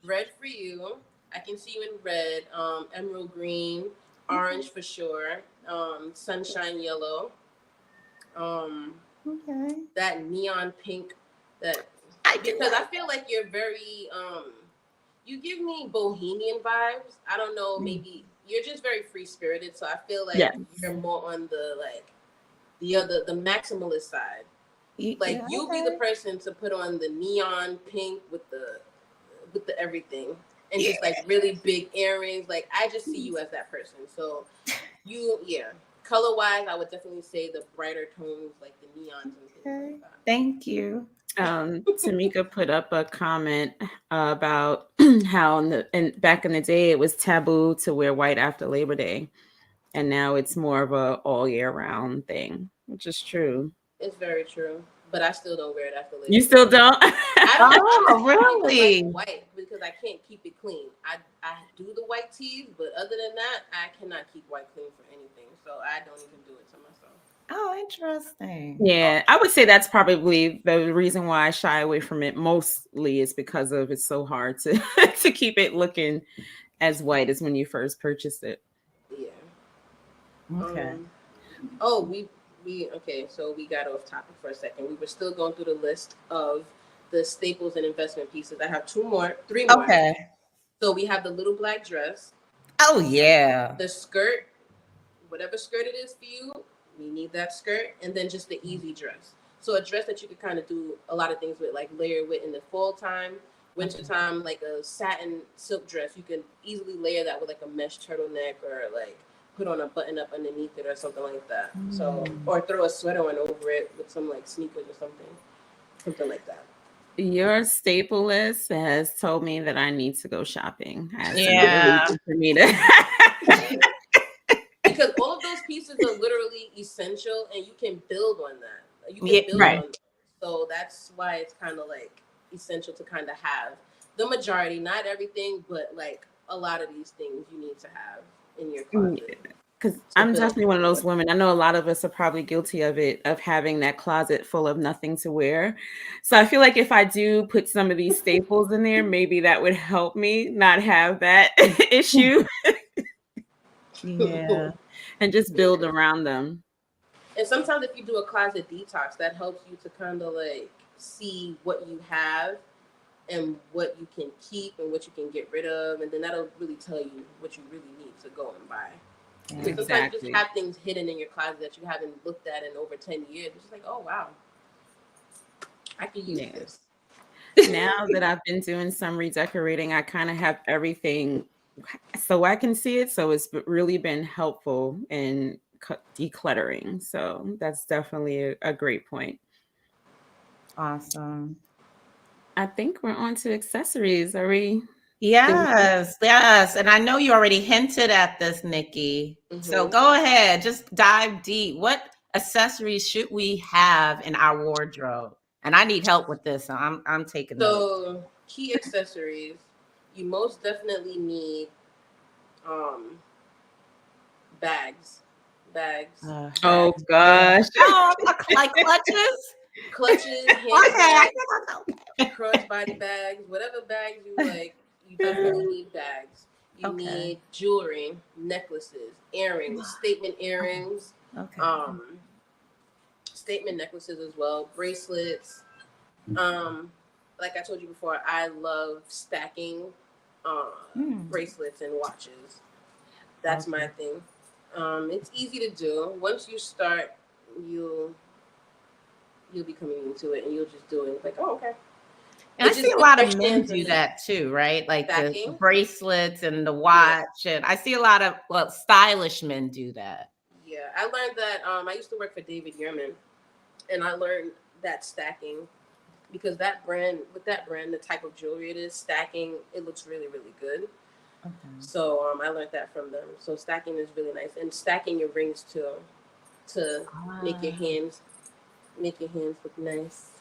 red for you. I can see you in red, emerald green, orange for sure, sunshine yellow, um, Okay. that neon pink. That I do because I like feel like you're very you give me bohemian vibes. I don't know, that. maybe you're just very free spirited. So I feel like yes. you're more on the like the maximalist side. Like Yeah, you'll be the okay. person to put on the neon pink with the everything and Yeah. just like really big earrings. Like I just see you as that person. So yeah. Color wise, I would definitely say the brighter tones, like the neons and things like Okay. that. Thank you. Tamika put up a comment about how back in the day it was taboo to wear white after Labor Day, and now it's more of a all year round thing, which is true. It's very true. but I still don't wear it after later. You still don't? Oh, I really? like white because I can't keep it clean. I do the white tees, but other than that, I cannot keep white clean for anything. So I don't even do it to myself. Oh, interesting. Yeah, I would say that's probably the reason why I shy away from it mostly is because of it's so hard to to keep it looking as white as when you first purchased it. Yeah. Okay. Oh, we okay. So we got off topic for a second. We were still going through the list of the staples and investment pieces. I have three more. Okay. So we have the little black dress, Oh, yeah. the skirt, whatever skirt it is for you, you need that skirt, and then just the easy dress. So a dress that you could kind of do a lot of things with, like layer with in the fall time, winter time, like a satin silk dress. You can easily layer that with like a mesh turtleneck or like put on a button up underneath it or something like that. So or throw a sweater on over it with some like sneakers or something like that. Your staple list has told me that I need to go shopping. I have some good Yeah. reason for me to. Because all of those pieces are literally essential, and you can build on that. You can Yeah, build right. on them. So that's why it's kind of like essential to kind of have the majority, not everything, but like a lot of these things you need to have in your closet Because to I'm build. definitely one of those women. I know a lot of us are probably guilty of it, of having that closet full of nothing to wear. So I feel like if I do put some of these staples in there, maybe that would help me not have that issue Yeah. and just build around them. And sometimes if you do a closet detox, that helps you to kind of like see what you have and what you can keep and what you can get rid of, and then that'll really tell you what you really need to go and buy. Yeah. Because sometimes you Exactly. just have things hidden in your closet that you haven't looked at in over 10 years. It's just like, oh wow, I could use Yeah. this. Now that I've been doing some redecorating, I kind of have everything so I can see it. So it's really been helpful in decluttering. So that's definitely a great point. Awesome. I think we're on to accessories. Are we? Did we? Yes, yes. And I know you already hinted at this, Nikki. So Mm-hmm. go ahead, just dive deep. What accessories should we have in our wardrobe? And I need help with this. So I'm taking notes. So key accessories, you most definitely need um, bags, bags, Oh Bags. gosh. Oh, like clutches? clutches, Okay, I handbags, think I know. crossbody bags, whatever bags you like. You definitely need bags. You Okay. need jewelry, necklaces, earrings, statement earrings, Okay. um, statement necklaces as well, bracelets. Um, like I told you before, I love stacking uh, Hmm. bracelets and watches. That's my Okay. thing. It's easy to do. Once you start, you'll you'll be coming into it, and you'll just do it. Like, oh, okay. And I It see just a puts lot your of men hands do in it. that too, right? Like the Stacking. bracelets and the Yeah, watch. And I see a lot of stylish men do that. yeah. I learned that. I used to work for David Yurman, and I learned that stacking because that brand, the type of jewelry it is, stacking, it looks really, really good. Okay. So I learned that from them. So stacking is really nice, and stacking your rings too to make your Ah. hands look nice.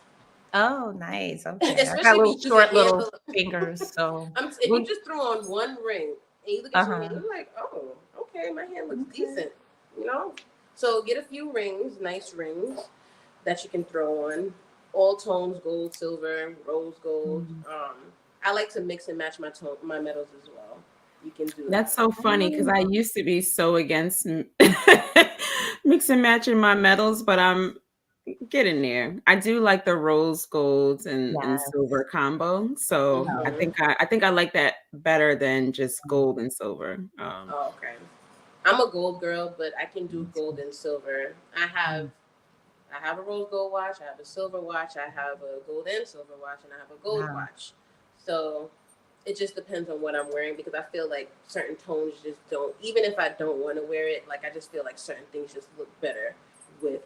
Oh, nice. Okay. I got Especially if little you use a short little handful. fingers. So, If you just throw on one ring and you look at your hand, uh-huh. you're like, oh, okay, my hand looks Okay. decent, you know. So get a few rings, nice rings that you can throw on. All tones, gold, silver, rose gold. Mm. I like to mix and match my metals as well. You can do That's that. so funny because I Oh, used to be so against mix and matching my metals, but I'm getting there. I do like the rose golds and yeah. silver combo. So I Mm-hmm. think I like that better than just gold and silver. Oh, okay. I'm a gold girl, but I can do gold and silver. I have a rose gold watch. I have a silver watch. I have a gold and silver watch, and I have a gold Wow. watch. So it just depends on what I'm wearing because I feel like certain tones just don't. Even if I don't want to wear it, like I just feel like certain things just look better with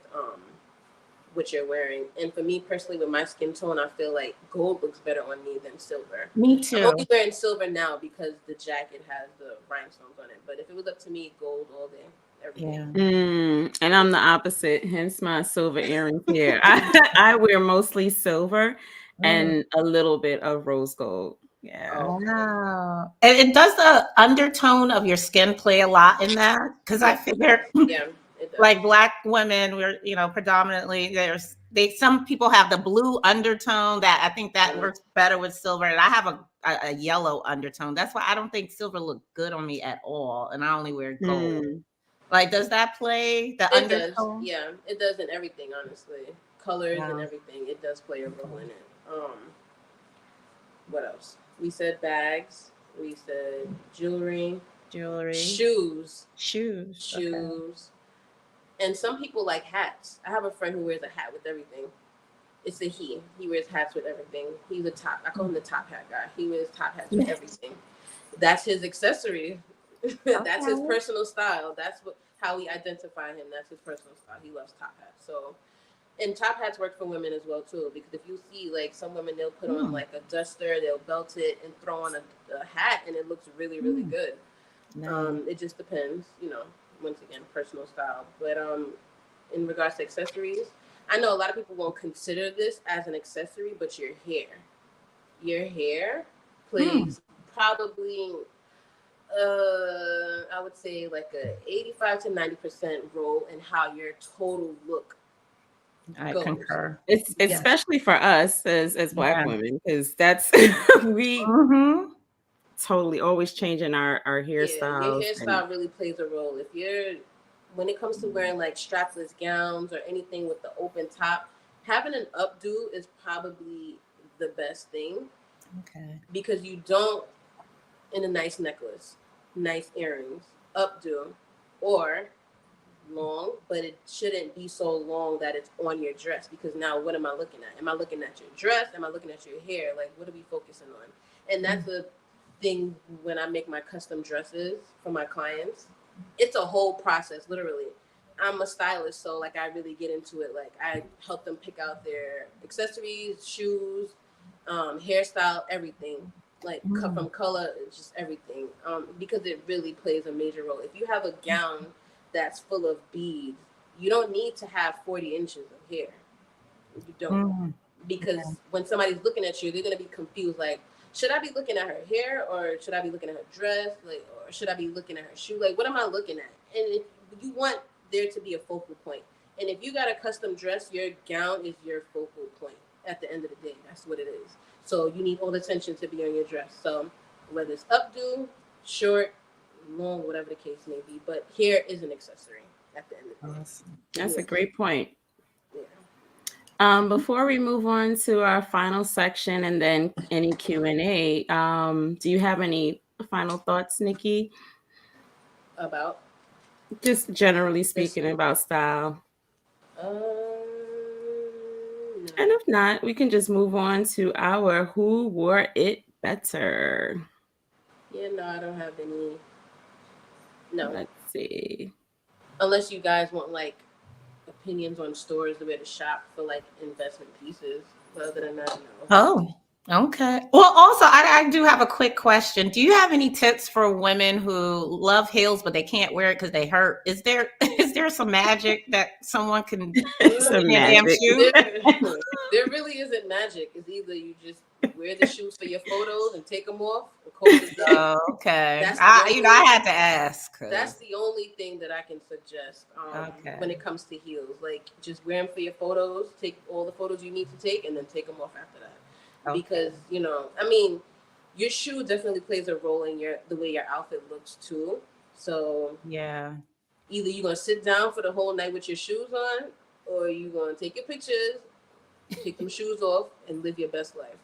what you're wearing. And for me personally, with my skin tone, I feel like gold looks better on me than silver. Me I'm too. only wearing silver now because the jacket has the rhinestones on it. But if it was up to me, gold all day. everything. Yeah. And I'm the opposite, hence my silver earrings here. I wear mostly silver Mm. and a little bit of rose gold. Yeah. Oh, okay. Wow. And does the undertone of your skin play a lot in that? Because I Yeah, figure yeah, it does. like black women, we're, predominantly some people have the blue undertone that I think that Mhm. works better with silver. And I have a yellow undertone. That's why I don't think silver look good on me at all. And I only wear gold. Hmm. Like, does that play the It does. undertone? Yeah, it does in everything. Honestly, colors and Wow. everything. It does play a role Okay. in it. What else? We said bags. We said jewelry, Jewelry, shoes, shoes. Okay. shoes, and some people like hats. I have a friend who wears a hat with everything. It's a he. He wears hats with everything. He's a top. I call him the top hat guy. He wears top hats with everything. That's his accessory. That's his Okay. personal style. That's how we identify him. That's his personal style. He loves top hats. So, and top hats work for women as well too. Because if you see like some women, they'll put on Hmm. like a duster, they'll belt it and throw on a hat, and it looks really really Hmm. good. Nice. It just depends, once again, personal style. But in regards to accessories, I know a lot of people won't consider this as an accessory, but your hair Hmm. plays probably I would say like a 85 to 90% role in how your total look I goes. concur. It's Yeah, especially for us as Black Yeah. women, because that's we Hmm. totally always changing our yeah, your hairstyles and hairstyle really plays a role. When it comes to wearing like strapless gowns or anything with the open top, having an updo is probably the best thing Okay. because you don't, in a nice necklace, nice earrings, updo, or long, but it shouldn't be so long that it's on your dress because now what am I looking at? Am I looking at your dress? Am I looking at your hair? Like, what are we focusing on? And that's a thing when I make my custom dresses for my clients. It's a whole process, literally. I'm a stylist, so like I really get into it. Like I help them pick out their accessories, shoes, hairstyle, everything. Like cut Mm. from color, just everything. Because it really plays a major role. If you have a gown that's full of beads, you don't need to have 40 inches of hair. You don't. Mm. Okay. Because when somebody's looking at you, they're going to be confused. Like, should I be looking at her hair or should I be looking at her dress? Like, or should I be looking at her shoe? Like, what am I looking at? And if you want there to be a focal point. And if you got a custom dress, your gown is your focal point at the end of the day. That's what it is. So you need all the attention to be on your dress. So whether it's updo, short, long, whatever the case may be. But hair is an accessory at the end of the day. Awesome. that's a Yeah. great point. Yeah. Before we move on to our final section and then any Q&A, do you have any final thoughts, Nikki? About Just generally this. speaking about style. And No. if not, we can just move on to our who wore it better. Yeah, no, I don't have any. No. Let's see. Unless you guys want like opinions on stores, the way to shop for like investment pieces. But other than that, no. Oh, okay. Well, also, I do have a quick question. Do you have any tips for women who love heels but they can't wear it because they hurt? Is there is there some magic that someone can put Some in your damn magic. shoe? There really isn't magic. It's either you just wear the shoes for your photos and take them off and call it a day. Oh, okay. That's the I only. had to ask. That's the only thing that I can suggest Okay. when it comes to heels. Like, just wear them for your photos, take all the photos you need to take, and then take them off after that. Okay. Because, I mean, your shoe definitely plays a role in the way your outfit looks, too. So, Yeah. either you're going to sit down for the whole night with your shoes on, or you're going to take your pictures, take them shoes off, and live your best life.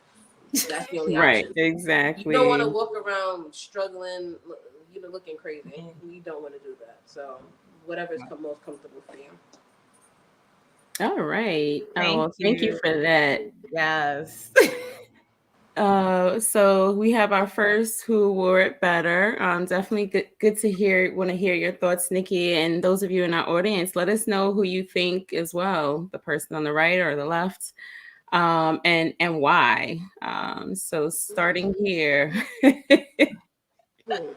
That's the only Right, option. You don't want to exactly. walk around struggling, looking crazy. You don't want to do that. So whatever is most comfortable for you. All right. Oh, Thank well, thank you you. for that. Yes. So we have our first who wore it better. Definitely good to want to hear your thoughts, Nikki. And those of you in our audience, let us know who you think as well, the person on the right or the left, and why. So starting here. Hmm.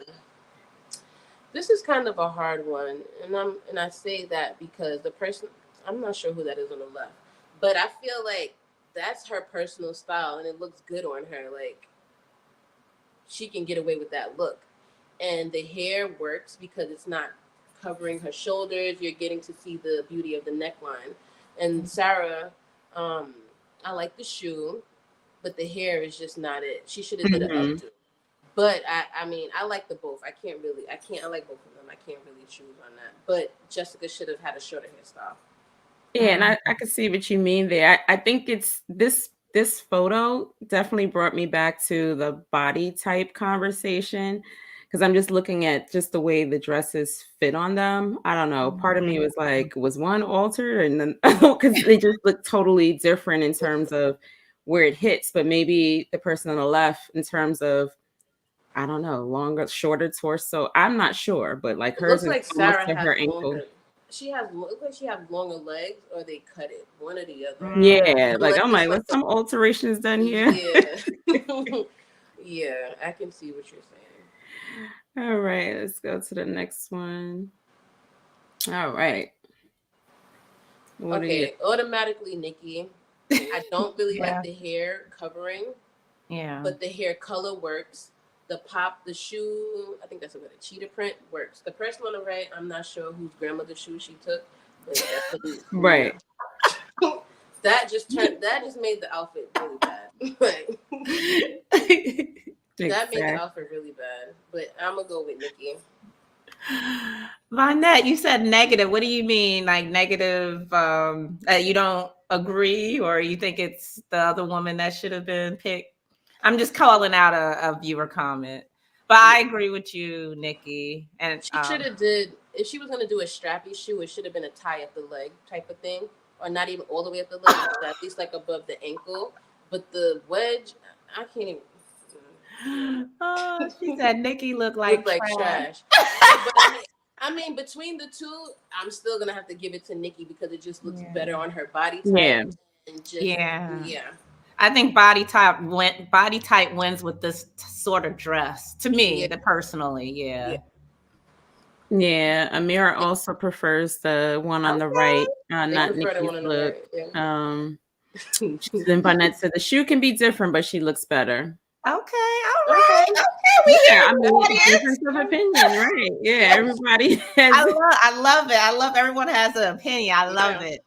This is kind of a hard one, and I say that because the person, I'm not sure who that is on the left, but I feel like that's her personal style, and it looks good on her. Like she can get away with that look, and the hair works because it's not covering her shoulders. You're getting to see the beauty of the neckline. And Sarah, um, I like the shoe, but the hair is just not it. She should have did an Hmm. updo. But I mean, I like the both. I like both of them. I can't really choose on that. But Jessica should have had a shorter hairstyle. Yeah, and I can see what you mean there. I think it's this photo definitely brought me back to the body type conversation because I'm just looking at just the way the dresses fit on them. I don't know. Part of me was like, was one altered? And then because they just look totally different in terms of where it hits, but maybe the person on the left in terms of I don't know, longer, shorter torso. I'm not sure, but like It hers looks is like almost Sarah to has her ankle. longer. She has looks like she has longer legs, or they cut it. One or the other. Yeah, like Unless I'm it's like, like what's some alterations done here? yeah, yeah. I can see what you're saying. All right, let's go to the next one. All right. What are you? Okay, automatically Nikki. I don't really like Yeah. the hair covering, Yeah. but the hair color works. The pop, the shoe, I think that's a cheetah print works. The person on the right, I'm not sure whose grandmother's shoe she took, but definitely no. Right. That just made the outfit really bad. Like that made the Exactly. outfit really bad. But I'm gonna go with Nikki. Vonette, you said negative. What do you mean? Like negative, you don't agree or you think it's the other woman that should have been picked? I'm just calling out a viewer comment. But Yeah. I agree with you, Nikki. And She should have did if she was gonna do a strappy shoe, it should have been a tie at the leg type of thing, or not even all the way at the leg, but at least like above the ankle. But the wedge, I can't even. oh, she said Nikki looked Look like like trash. trash. But I mean, between the two, I'm still gonna have to give it to Nikki because it just looks Yeah. better on her body type Yeah. and just Yeah. yeah, I think body type wins with this sort of dress. To me, yeah, the personally, yeah. yeah. Yeah. Amira also prefers the one on the Okay. right, They not prefer the Nikki's one on the look. right. Yeah. Um, then Vanette said the shoe can be different, but she looks better. Okay. All right. Okay. Okay. We Yeah, hear I you, mean, audience. difference of opinion, right? Yeah, everybody has. I love it. I love everyone has an opinion. I love Yeah. it.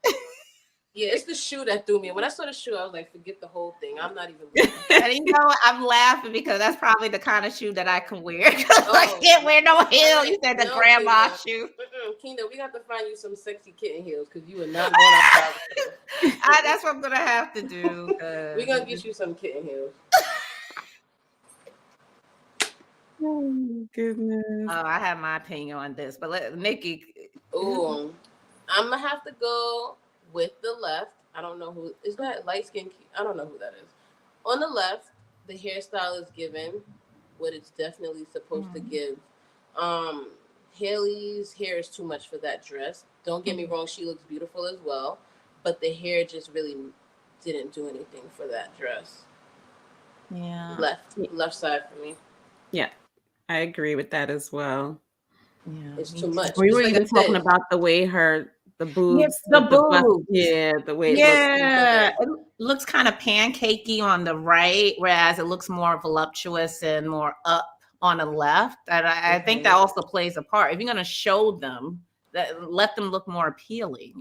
Yeah, it's the shoe that threw me. When I saw the shoe, I was like, forget the whole thing. I'm not even looking. And you know what? I'm laughing because that's probably the kind of shoe that I can wear. 'Cause I Oh, can't wear no heel. all You right. said the No, grandma Kingdom. shoe. Kingdom, we got to find you some sexy kitten heels because you are not going outside with them. That's what I'm gonna have to do. We're going to get you some kitten heels. Oh, goodness. I have my opinion on this, but Nikki. Ooh, I'm going to have to go with the left. I don't know who. Is that light skin? I don't know who that is. On the left, the hairstyle is given what it's definitely supposed to give. Um, Haley's hair is too much for that dress. Don't get me wrong, she looks beautiful as well, but the hair just really didn't do anything for that dress. Yeah. Left side for me. Yeah, I agree with that as well. Yeah. It's Me too too. much. We were Just like I even talking said, about the way the Yeah, boobs, the the bust, boobs. yeah, the way it looks. Yeah, it looks kind of pancakey on the right, whereas it looks more voluptuous and more up on the left. And I think that also plays a part. If you're going to show them, that let them look more appealing,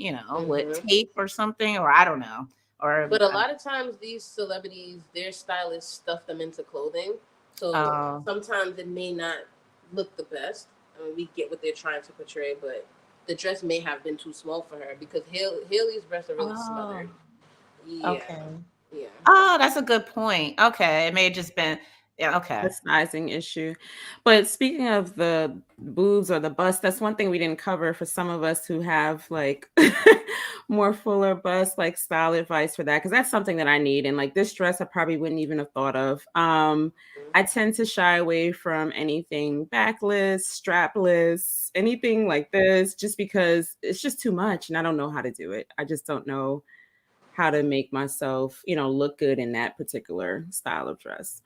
with tape or something, or I don't know, or but a lot of times these celebrities, their stylists stuff them into clothing, so sometimes it may not look the best. I mean, we get what they're trying to portray, but the dress may have been too small for her because Haley's breasts are really smothered. Yeah. okay. Yeah. Oh, that's a good point. Okay, it may have just been, yeah. Okay. A sizing issue. But speaking of the boobs or the bust, that's one thing we didn't cover for some of us who have like more fuller bust, like style advice for that, because that's something that I need. And like this dress, I probably wouldn't even have thought of. I tend to shy away from anything backless, strapless, anything like this, just because it's just too much and I don't know how to do it. I just don't know how to make myself, look good in that particular style of dress.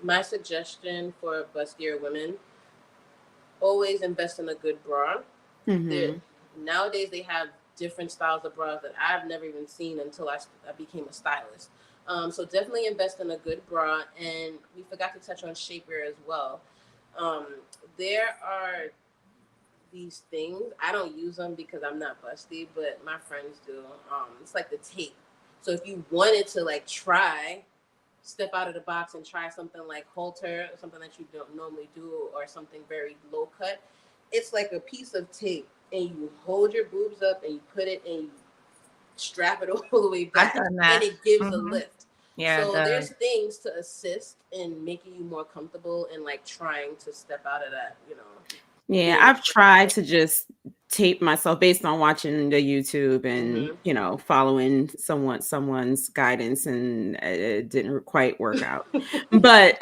My suggestion for bustier women, always invest in a good bra. There Mm-hmm. nowadays they have different styles of bras that I've never even seen until I became a stylist. So definitely invest in a good bra, and we forgot to touch on shapewear as well. Um, there are these things. I don't use them because I'm not busty, but my friends do. It's like the tape. So if you wanted to like try step out of the box and try something like halter, something that you don't normally do, or something very low cut, it's like a piece of tape, and you hold your boobs up and you put it and you strap it all the way I've back, done and that. it gives a Hmm. lift. Yeah, it So does. there's things to assist in making you more comfortable and like trying to step out of that, Yeah, being I've afraid. tried to just tape myself based on watching the YouTube and, Mm-hmm. following someone's guidance, and it didn't quite work out. But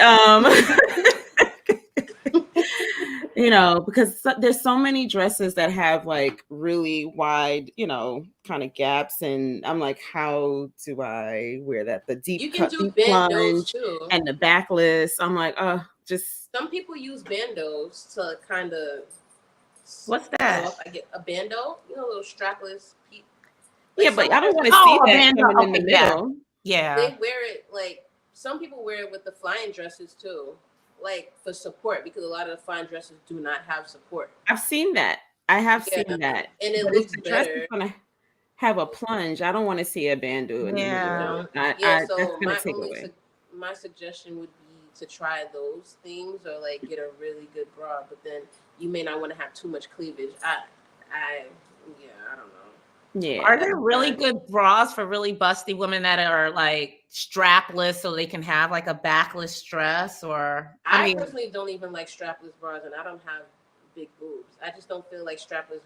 because there's so many dresses that have like really wide, kind of gaps, and I'm like, how do I wear that? The You can do deep bandos plunge too. and the backless. I'm like, just Some people use bandos to kind of What's cut that? off. I get a bando, little strapless. Like yeah, some but I wear, don't want to see Oh, a that band. coming in the Okay, yeah, middle. yeah. they wear it like some people wear it with the flying dresses too, like for support because a lot of the flying dresses do not have support. I've seen that. I have Yeah, seen that. and it But if looks the dress is better. gonna have a plunge, I don't want to see a bandeau in the You middle. Yeah. know, yeah. I that's So gonna take away. my suggestion would be to try those things or like get a really good bra, but then you may not want to have too much cleavage. I, yeah, I don't know. Are Yeah. there really good bras for really busty women that are like strapless so they can have like a backless dress? Or, I I mean, personally don't even like strapless bras, and I don't have big boobs. I just don't feel like strapless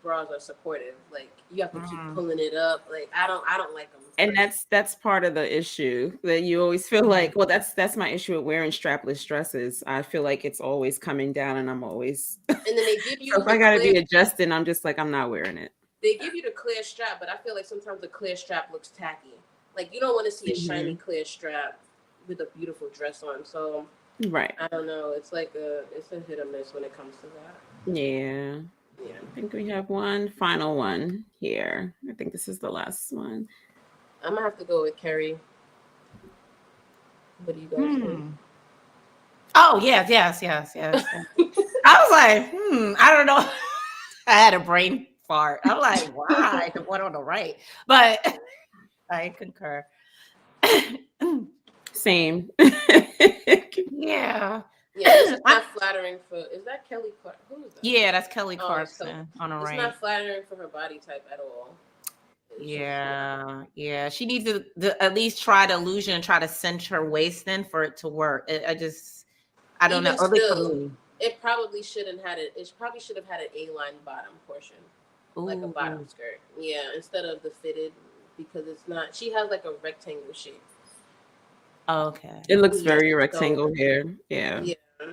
bras are supportive. Like you have to keep mm, pulling it up. Like I don't like them And personally. that's part of the issue, that you always feel like, well, that's my issue with wearing strapless dresses. I feel like it's always coming down, and I'm always And then they give so you if the I gotta clear. be adjusting, I'm just like, I'm not wearing it. They give you the clear strap, but I feel like sometimes the clear strap looks tacky. Like you don't want to see a shiny Mhm. clear strap with a beautiful dress on. So Right. I don't know. It's a hit or miss when it comes to that. Yeah. Yeah. I think we have one final one here. I think this is the last one. I'm gonna have to go with Kerry. What do you guys think? hmm. Oh, yes, yes, yes, yes. I was like, I don't know. I had a brain fart. I'm like, why? The one on the right. But I concur. Same. Yeah. Yeah, this is not flattering for. Is that Kelly Clark? Who is that? Yeah, that's Kelly Oh, it's Kelly. Clarkson on the It's right. not flattering for her body type at all. It's just yeah. Yeah, yeah. She needs to at least try the illusion and try to cinch her waist in for it to work. I don't know. Even Or at least for still, me. it probably shouldn't had it. It probably should have had an A-line bottom portion, like a bottom Ooh, skirt. Yeah, instead of the fitted because it's not. She has like a rectangle shape. okay. It looks Yeah, very so rectangle here. Yeah. yeah, yeah,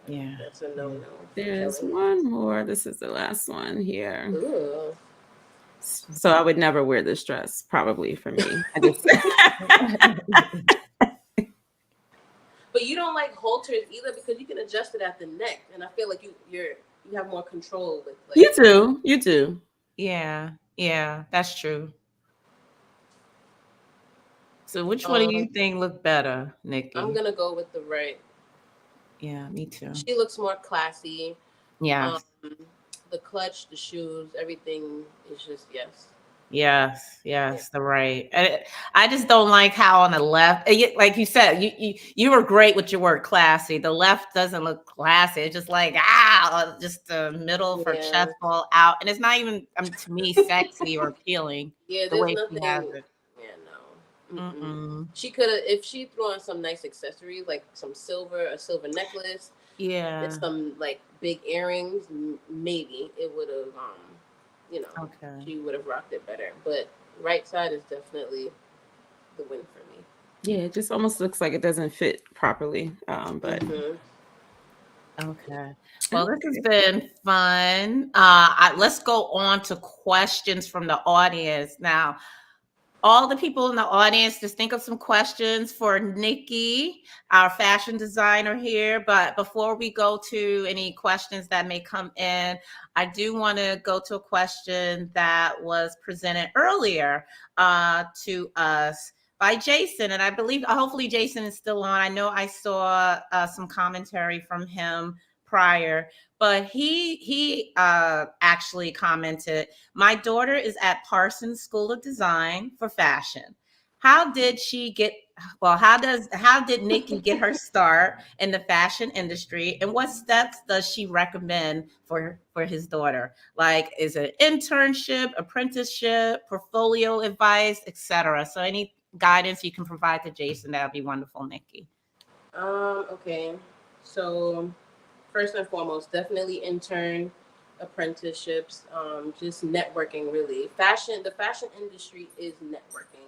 Yeah, that's a yeah. no-no for There's Kelly. one more. This is the last one here. Ooh. So I would never wear this dress, probably for me. I just But you don't like halters either because you can adjust it at the neck, and I feel like you have more control with like. You do. You do. Yeah, yeah, that's true. So which one do you Um, think look better, I'm Nikki? gonna go with the right. Yeah, me too. She looks more classy. Um, Yes. the clutch, the shoes, everything is just yes. Yes, Yeah. yes, the right. I just don't like how on the left, like you said, you were great with your word classy. The left doesn't look classy. It's just like just the middle of her Yeah. chest all out, and it's not even to me sexy or appealing Yeah. the There's way she has nothing. it. Yeah. No. Mm-mm. Mm-mm. She could have if she threw on some nice accessories like some silver, a silver necklace, and Yeah. some like big earrings. Maybe it would have. Okay. She would have rocked it better. But right side is definitely the win for me. Yeah, it just almost looks like it doesn't fit properly. But Mm-hmm. Okay. Well, this has okay. been fun. Let's go on to questions from the audience now. all the people in the audience, just think of some questions for Nikki, our fashion designer here. But before we go to any questions that may come in, I do want to go to a question that was presented earlier to us by Jason. And I believe, hopefully, Jason is still on. I know I saw some commentary from him prior, but he actually commented, my daughter is at Parsons School of Design for fashion. How did she get how did Nikki get her start in the fashion industry, and what steps does she recommend for his daughter? Like, is it internship, apprenticeship, portfolio advice, etc.? So any guidance you can provide to Jason, that would be wonderful, Nikki. Okay. So first and foremost, definitely intern, apprenticeships, just networking really. The fashion industry is networking.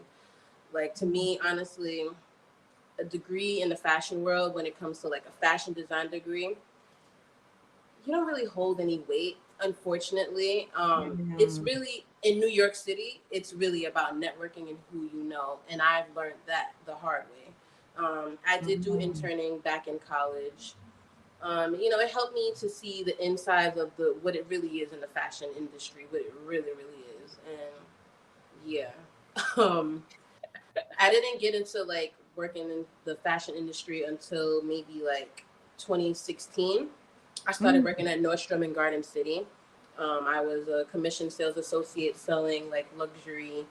Like to me, honestly, a degree in the fashion world when it comes to like a fashion design degree, you don't really hold any weight, unfortunately. It's Yeah. really in New York City, it's really about networking and who you know. And I've learned that the hard way. I did do Mhm. interning back in college. It helped me to see the insides of the what it really is in the fashion industry, what it really, really is. And yeah. Um, I didn't get into like working in the fashion industry until maybe like 2016. I started Mm. working at Nordstrom in Garden City. I was a commission sales associate selling like luxury,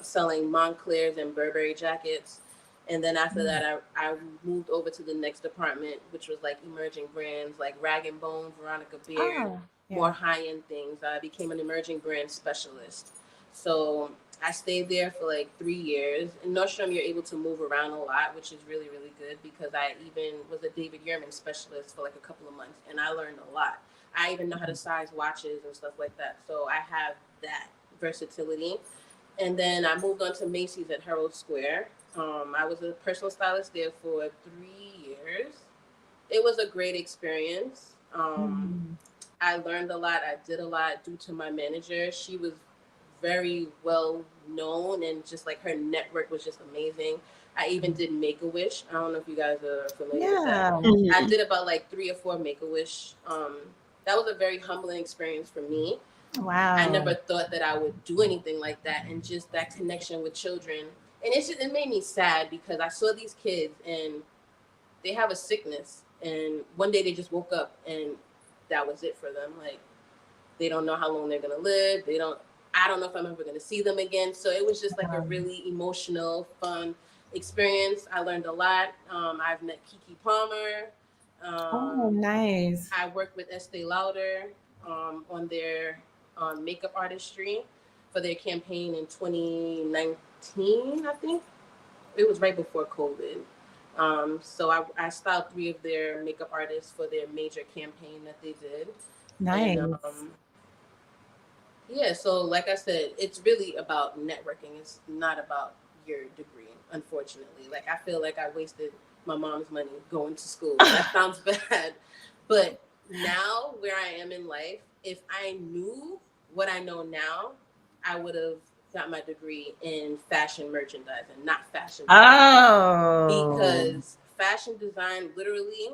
selling Montclairs and Burberry jackets. And then after that, I moved over to the next department, which was like emerging brands like Rag and Bone, Veronica Beard, Oh, more yeah. high end things. I became an emerging brand specialist. So I stayed there for like 3 years. In Nordstrom, you're able to move around a lot, which is really, really good because I even was a David Yurman specialist for like a couple of months and I learned a lot. I even know how to size watches and stuff like that. So I have that versatility. And then I moved on to Macy's at Herald Square. I was a personal stylist there for 3 years. It was a great experience. Mhm. I learned a lot. I did a lot due to my manager. She was very well known and just like her network was just amazing. I even did Make a Wish. I don't know if you guys are familiar with that. Yeah. I Mhm. did about like 3 or 4 Make a Wish. That was a very humbling experience for me. I Wow. never thought that I would do anything like that, and just that connection with children. And it made me sad because I saw these kids and they have a sickness, and one day they just woke up and that was it for them. Like they don't know how long they're gonna live. They don't. I don't know if I'm ever gonna see them again. So it was just like a really emotional, fun experience. I learned a lot. I've met Kiki Palmer. Oh, Um, nice. I worked with Estee Lauder on their makeup artistry for their campaign in 2019. I think it was right before COVID. So I styled 3 of their makeup artists for their major campaign that they did, and Nice. yeah, so like I said, it's really about networking. It's not about your degree, unfortunately. Like I feel like I wasted my mom's money going to school. That sounds bad. But now where I am in life, if I knew what I know now, I would have got my degree in fashion merchandising, not fashion design. Oh. Because fashion design literally,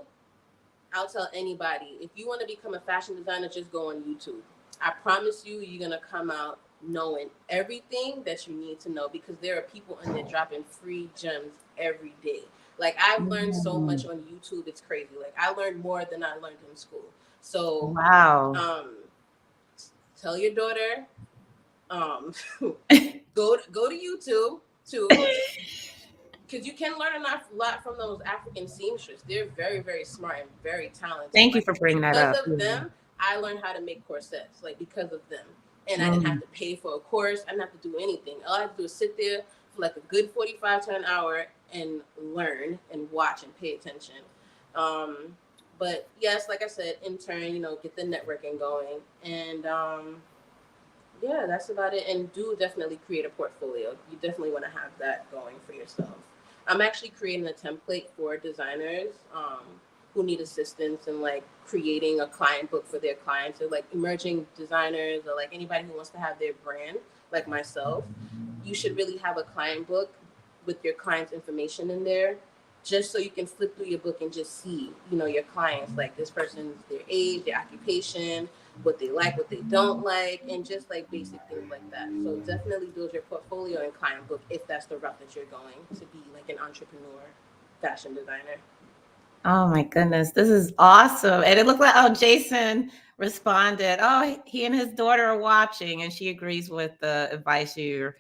I'll tell anybody, if you want to become a fashion designer, just go on YouTube. I promise you, you're going to come out knowing everything that you need to know because there are people in there dropping free gems every day. Like, I've learned so much Mm. on YouTube, it's crazy. Like, I learned more than I learned in school. So, Wow. um, tell your daughter, um, go to YouTube too because you can learn a lot from those African seamstresses. They're very, very smart and very talented. Thank you Like for bringing that because up. of Yeah. them, I learned how to make corsets. Like because of them, and I didn't have Mm. to pay for a course. I didn't have to do anything. All I had to do is sit there for like a good 45 to an hour and learn and watch and pay attention. Um, but yes, like I said, intern, get the networking going, and yeah, that's about it. And do definitely create a portfolio. You definitely want to have that going for yourself. I'm actually creating a template for designers who need assistance in like creating a client book for their clients or like emerging designers or like anybody who wants to have their brand, like myself. you should really have a client book with your client's information in there, just so you can flip through your book and just see, your clients, like this person's, their age, their occupation, what they like, what they don't like, and just like basic things like that. So definitely build your portfolio and client book if that's the route that you're going to be, like an entrepreneur, fashion designer. Oh my goodness, this is awesome. And it looked like, oh, Jason responded, oh, he and his daughter are watching, and she agrees with the advice you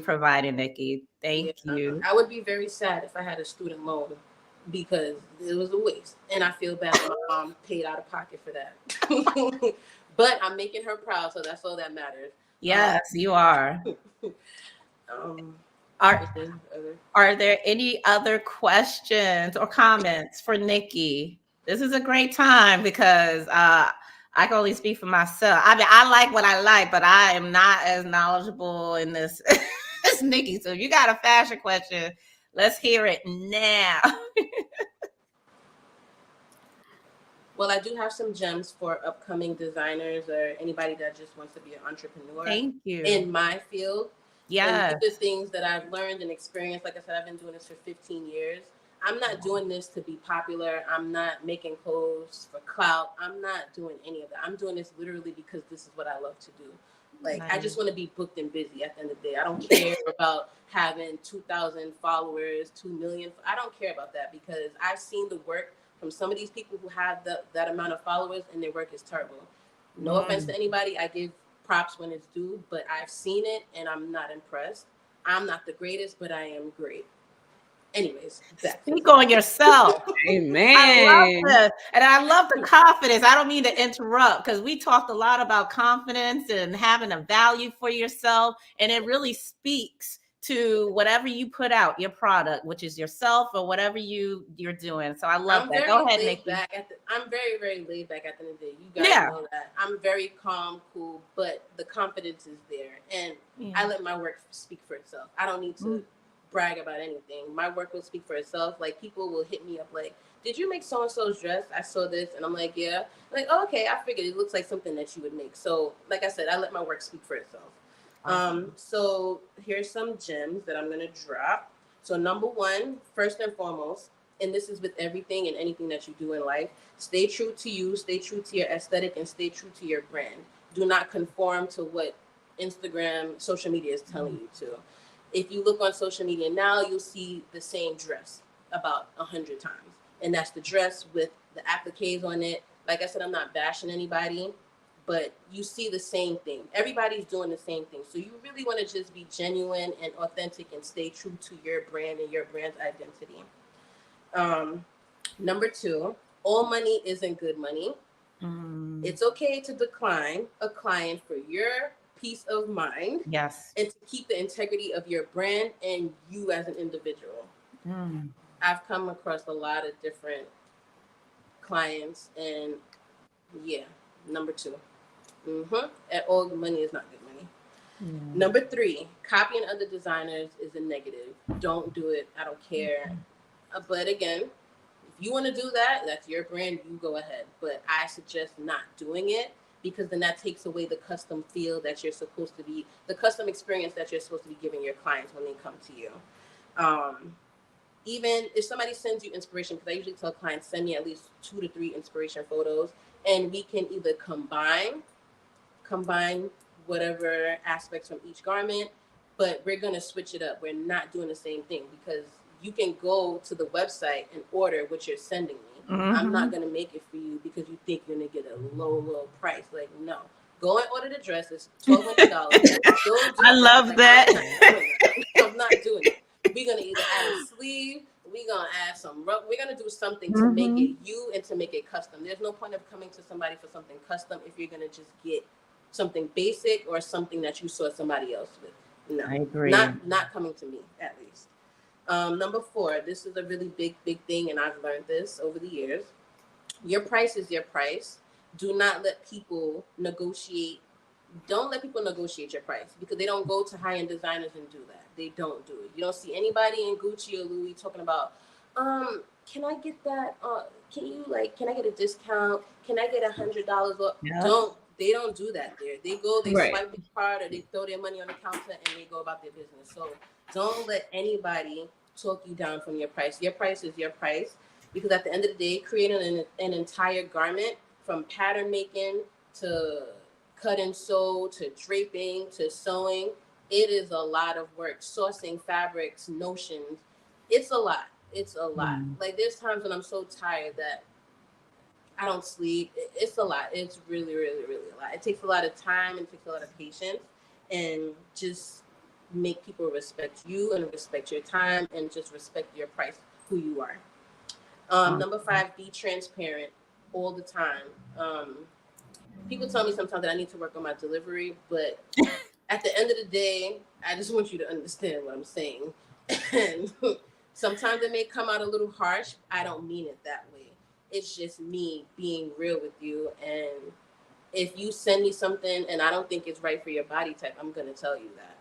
provided, Nikki. Yeah, Thank you. I would be very sad if I had a student loan because it was a waste, and I feel bad that my mom paid out of pocket for that. But I'm making her proud, so that's all that matters. Yes, you are. Um, Are Anything other? are there any other questions or comments for Nikki? This is a great time because I can only speak for myself. I mean, I like what I like, but I am not as knowledgeable in this as Nikki. So if you got a fashion question, let's hear it now. Well, I do have some gems for upcoming designers or anybody that just wants to be an entrepreneur Thank you. in my field. And Yes. these are things that I've learned and experienced. Like I said, I've been doing this for 15 years. I'm not doing this to be popular. I'm not making clothes for clout. I'm not doing any of that. I'm doing this literally because this is what I love to do. Like, I just want to be booked and busy at the end of the day. I don't care about having 2,000 followers, 2 million. I don't care about that because I've seen the work from some of these people who have that amount of followers, and their work is terrible. No offense to anybody. I give props when it's due, but I've seen it and I'm not impressed. I'm not the greatest, but I am great. Anyways, back to Speak on yourself. I love Amen. this. And I love the confidence. I don't mean to interrupt because we talked a lot about confidence and having a value for yourself. And it really speaks to whatever you put out, your product, which is yourself or whatever you're doing. So I love I'm that. Go very ahead, laid Nikki. back I'm very, very laid back at the end of the day. You guys Yeah. know that. I'm very calm, cool, but the confidence is there. And I let my work speak for itself. I don't need to brag about anything. My work will speak for itself. Like, people will hit me up like, did you make so and so's dress? I saw this, and I'm like, yeah. I'm like, oh, okay, I figured it looks like something that you would make. So, like I said, I let my work speak for itself. Awesome. So here's some gems that I'm gonna drop. So number one, first and foremost, and this is with everything and anything that you do in life, stay true to you, stay true to your aesthetic, and stay true to your brand. Do not conform to what Instagram, social media is telling you to. If you look on social media now, you'll see the same dress about 100 times. And that's the dress with the appliques on it. Like I said, I'm not bashing anybody, but you see the same thing. Everybody's doing the same thing. So you really want to just be genuine and authentic and stay true to your brand and your brand's identity. Number two, all money isn't good money. It's okay to decline a client for your peace of mind. Yes. And to keep the integrity of your brand and you as an individual. I've come across a lot of different clients, and yeah, number two. And all money is not good money. Number three, copying other designers is a negative. Don't do it. I don't care. But again, if you want to do that, that's your brand, you go ahead. But I suggest not doing it because then that takes away the custom feel that you're supposed to be, the custom experience that you're supposed to be giving your clients when they come to you. Even if somebody sends you inspiration, because I usually tell clients, send me at least 2 to 3 inspiration photos, and we can either combine whatever aspects from each garment, but we're going to switch it up. We're not doing the same thing because you can go to the website and order what you're sending me. I'm not going to make it for you because you think you're going to get a low price. Like, no. Go and order the dress. It's $1,200. Go do I love like, that. I'm not doing it. We're going to either add a sleeve, we're going to add some rub. We're going to do something to make it you and to make it custom. There's no point of coming to somebody for something custom if you're going to just get something basic or something that you saw somebody else with. No, I agree. Not coming to me, at least. Number 4, this is a really big thing, and I've learned this over the years. Your price is your price. Do not let people negotiate. Don't let people negotiate your price because they don't go to high-end designers and do that. They don't do it. You don't see anybody in Gucci or Louis talking about, can I get that? Can I get a discount? Can I get $100 off? Yeah. They don't do that there. They go, they Right. swipe their card or they throw their money on the counter and they go about their business. So don't let anybody talk you down from your price. Your price is your price, because at the end of the day, creating an entire garment from pattern making to cut and sew to draping to sewing, it is a lot of work. Sourcing fabrics, notions, it's a lot. It's a lot. Mm. Like there's times when I'm so tired that I don't sleep. It's a lot. It's really, really, really a lot. It takes a lot of time and takes a lot of patience, and just make people respect you and respect your time and just respect your price, who you are. Number five, be transparent all the time. People tell me sometimes that I need to work on my delivery, but at the end of the day, I just want you to understand what I'm saying. And sometimes it may come out a little harsh. I don't mean it that way. It's just me being real with you. And if you send me something and I don't think it's right for your body type, I'm going to tell you that.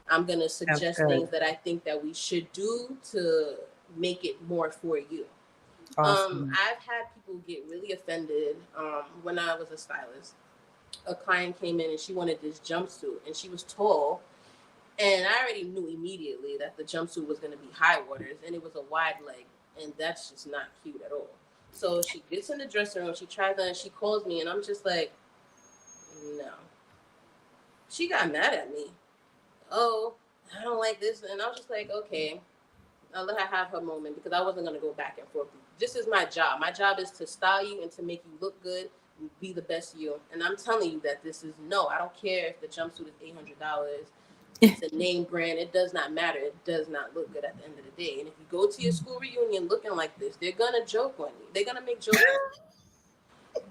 I'm going to That's suggest good. things that I think that we should do to make it more for you. Awesome. I've had people get really offended when I was a stylist. A client came in and she wanted this jumpsuit and she was tall, and I already knew immediately that the jumpsuit was going to be high waters and it was a wide leg, and that's just not cute at all. So she gets in the dressing room, she tries on, and she calls me, and I'm just like, no. She got mad at me. Oh, I don't like this. And I was just like, okay, I'll let her have her moment, because I wasn't going to go back and forth. This is my job. My job is to style you and to make you look good and be the best you. And I'm telling you that this is no. I don't care if the jumpsuit is $800. It's a name brand. It does not matter. It does not look good at the end of the day. And if you go to your school reunion looking like this, they're going to joke on you. They're going to make jokes on you.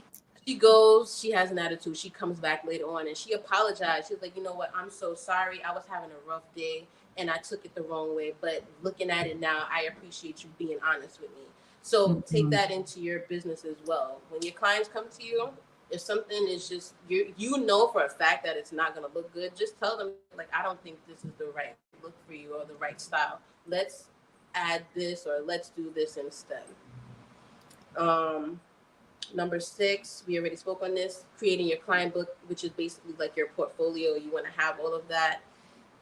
She goes, she has an attitude. She comes back later on and she apologized. She was like, you know what? I'm so sorry. I was having a rough day and I took it the wrong way. But looking at it now, I appreciate you being honest with me. So take that into your business as well. When your clients come to you, if something is just, you know for a fact that it's not going to look good, just tell them, like, I don't think this is the right look for you or the right style. Let's add this or let's do this instead. Um, Number six, we already spoke on this, creating your client book, which is basically like your portfolio. You want to have all of that.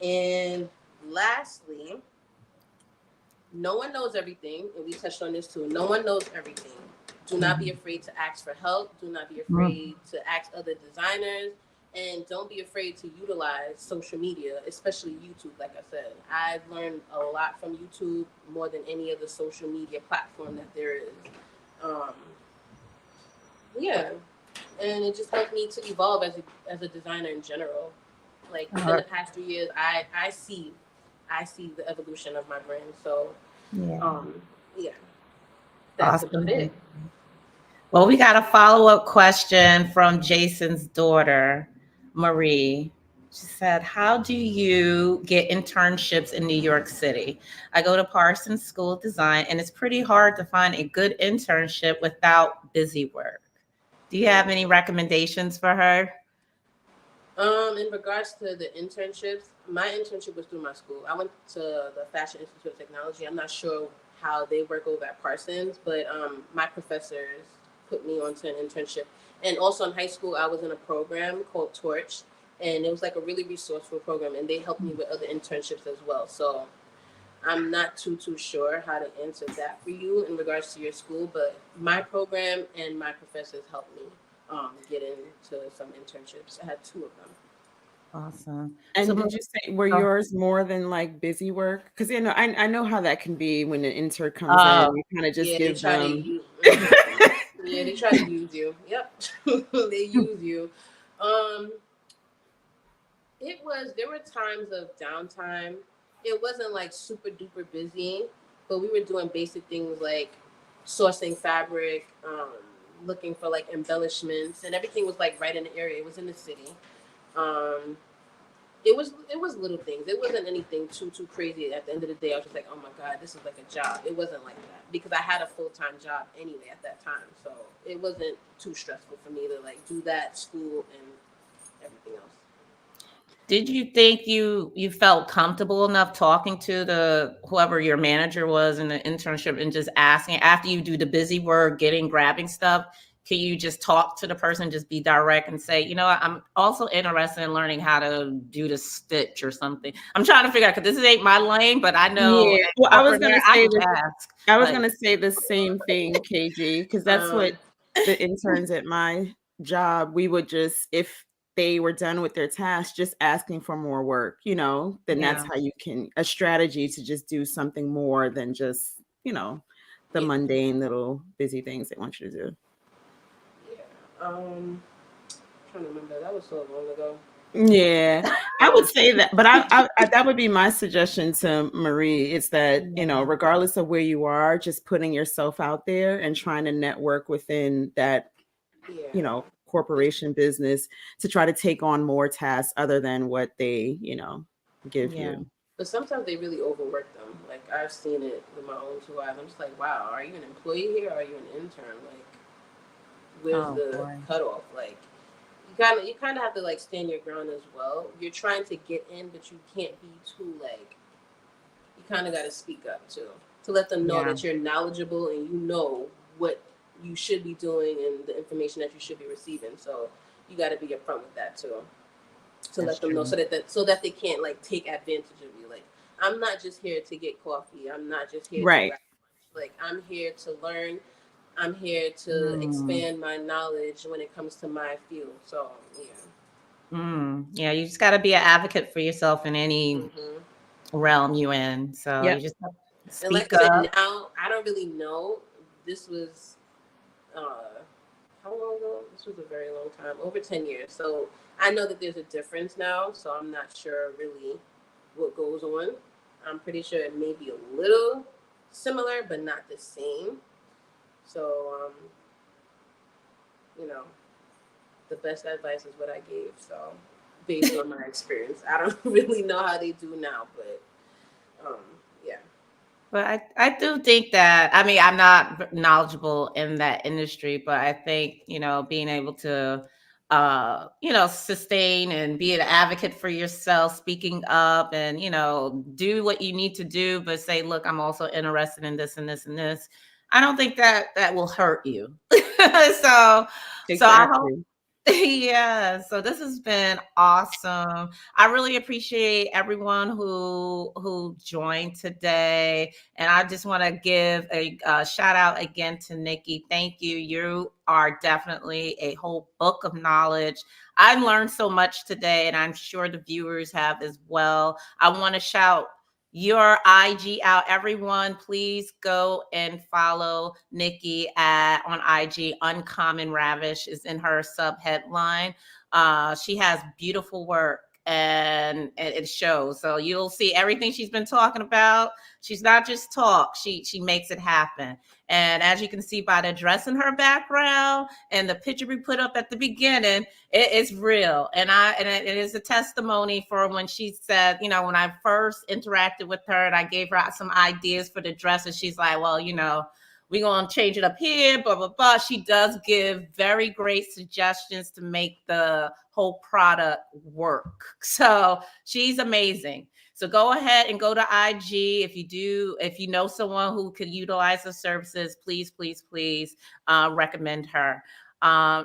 And lastly, no one knows everything. And we touched on this too. No one knows everything. Do not be afraid to ask for help. Do not be afraid to ask other designers. And don't be afraid to utilize social media, especially YouTube. Like I said, I've learned a lot from YouTube more than any other social media platform that there is. Um, yeah, and it just helped me to evolve as a designer in general. Like within the past 3 years, I see the evolution of my brand. So Yeah. yeah, that's about Awesome. it. Well, we got a follow-up question from Jason's daughter, Marie. She said, how do you get internships in New York City? I go to Parsons School of Design, and it's pretty hard to find a good internship without busy work. Do you have any recommendations for her? In regards to the internships, my internship was through my school. I went to the Fashion Institute of Technology. I'm not sure how they work over at Parsons, but my professors put me onto an internship. And also in high school, I was in a program called Torch, and it was like a really resourceful program, and they helped me with other internships as well. So I'm not too sure how to answer that for you in regards to your school, but my program and my professors helped me get into some internships. I had two of them. Awesome. So, And did you say were oh, yours more than like busy work? Because I know how that can be when an intern comes in. oh, You kind of just Yeah, they give try to them. use. Yeah, they try to use you. Yep, they use you. Um, there were times of downtime. It wasn't like super duper busy, but we were doing basic things like sourcing fabric, looking for like embellishments, and everything was like right in the area. It was in the city. Um, it was little things. It wasn't anything too crazy. At the end of the day, I was just like, oh my god, this is like a job. It wasn't like that because I had a full-time job anyway at that time, so it wasn't too stressful for me to like do that, school, and everything else. did you think you felt comfortable enough talking to the whoever your manager was in the internship and just asking after you do the busy work, getting grabbing stuff? can you just talk to the person, just be direct and say, you know what, I'm also interested in learning how to do the stitch or something. I'm trying to figure out, because this ain't my lane, but I know Yeah. as Well, corporate hair, I can ask. I was Like, gonna say the same thing, KG, because that's what Um, the interns at my job, we would just, if they were done with their task, just asking for more work, then that's yeah, how you can, a strategy to just do something more than just, the yeah, mundane little busy things they want you to do. yeah. Trying to remember. That was so long ago. Yeah, I would say that, but that would be my suggestion to Marie. It's that, yeah, regardless of where you are, just putting yourself out there and trying to network within that, Yeah. corporation business to try to take on more tasks other than what they, give yeah. you. But sometimes they really overwork them. Like I've seen it with my own two eyes. I'm just like, wow, are you an employee here? Or are you an intern? Like, where's Oh the boy. cutoff? Like, you kind of have to like stand your ground as well. You're trying to get in, but you can't be too like. You kind of got to speak up too to let them know Yeah, that you're knowledgeable and you know what you should be doing and the information that you should be receiving. So you got to be upfront with that too, to that's let them know true. so that they can't like take advantage of you. Like I'm not just here to get coffee. I'm not just here to Right. grab lunch. Like I'm here to learn. I'm here to Mm, expand my knowledge when it comes to my field. So yeah. yeah, you just got to be an advocate for yourself in any Hmm. realm you in. So you Yep. just have to And like speak I said, up. now I don't really know. This was uh, how long ago? This was a very long time, over 10 years. So I know that there's a difference now. So I'm not sure really what goes on. I'm pretty sure it may be a little similar, but not the same. So you know, the best advice is what I gave. So based on my experience, I don't really know how they do now, but um, yeah. But I do think that, I mean, I'm not knowledgeable in that industry, but I think, being able to, sustain and be an advocate for yourself, speaking up and, do what you need to do, but say, look, I'm also interested in this and this and this. I don't think that that will hurt you. so, so I hope. Exactly. Yeah, so this has been awesome. I really appreciate everyone who joined today, and I just want to give a shout out again to Nikki. Thank you. You are definitely a whole book of knowledge. I learned so much today, and I'm sure the viewers have as well. I want to shout your IG out. Everyone, please go and follow Nikki on IG. Uncommon Ravish is in her sub headline. She has beautiful work and it shows. So you'll see everything she's been talking about. She's not just talk, she makes it happen. And as you can see by the dress in her background and the picture we put up at the beginning, it is real. And it is a testimony for when she said, when I first interacted with her and I gave her some ideas for the dresses, she's like, well, we're going to change it up here, blah, blah, blah. She does give very great suggestions to make the whole product work. So she's amazing. So go ahead and go to IG. If you know someone who could utilize the services, please, please, please recommend her.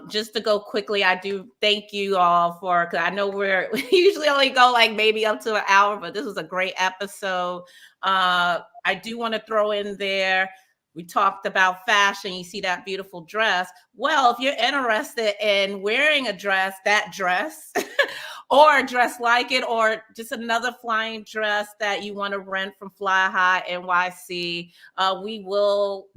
Just to go quickly, I do thank you all because I know we usually only go like maybe up to an hour, but this was a great episode. I do want to throw in there. We talked about fashion. You see that beautiful dress. Well, if you're interested in wearing that dress, or a dress like it, or just another flying dress that you want to rent from Fly High NYC, we will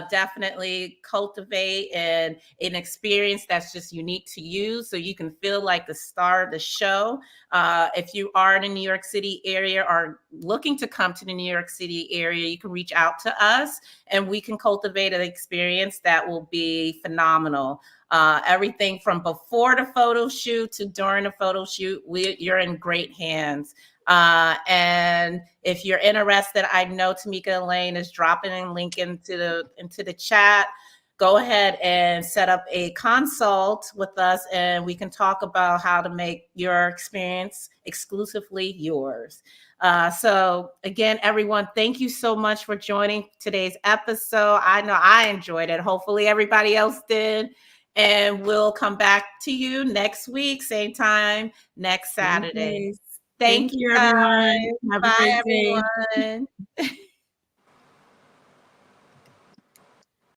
definitely cultivate an experience that's just unique to you, so you can feel like the star of the show. If you are in the New York City area or looking to come to the New York City area, you can reach out to us and we can cultivate an experience that will be phenomenal. Everything from before the photo shoot to during the photo shoot, you're in great hands. And if you're interested, I know Tamika Elaine is dropping a link into the chat. Go ahead and set up a consult with us, and we can talk about how to make your experience exclusively yours. So again, everyone, thank you so much for joining today's episode. I know I enjoyed it. Hopefully everybody else did. And we'll come back to you next week, same time, next Same Saturday. place. Thank Thank you, you, guys. everyone. Have a Bye, great day. everyone.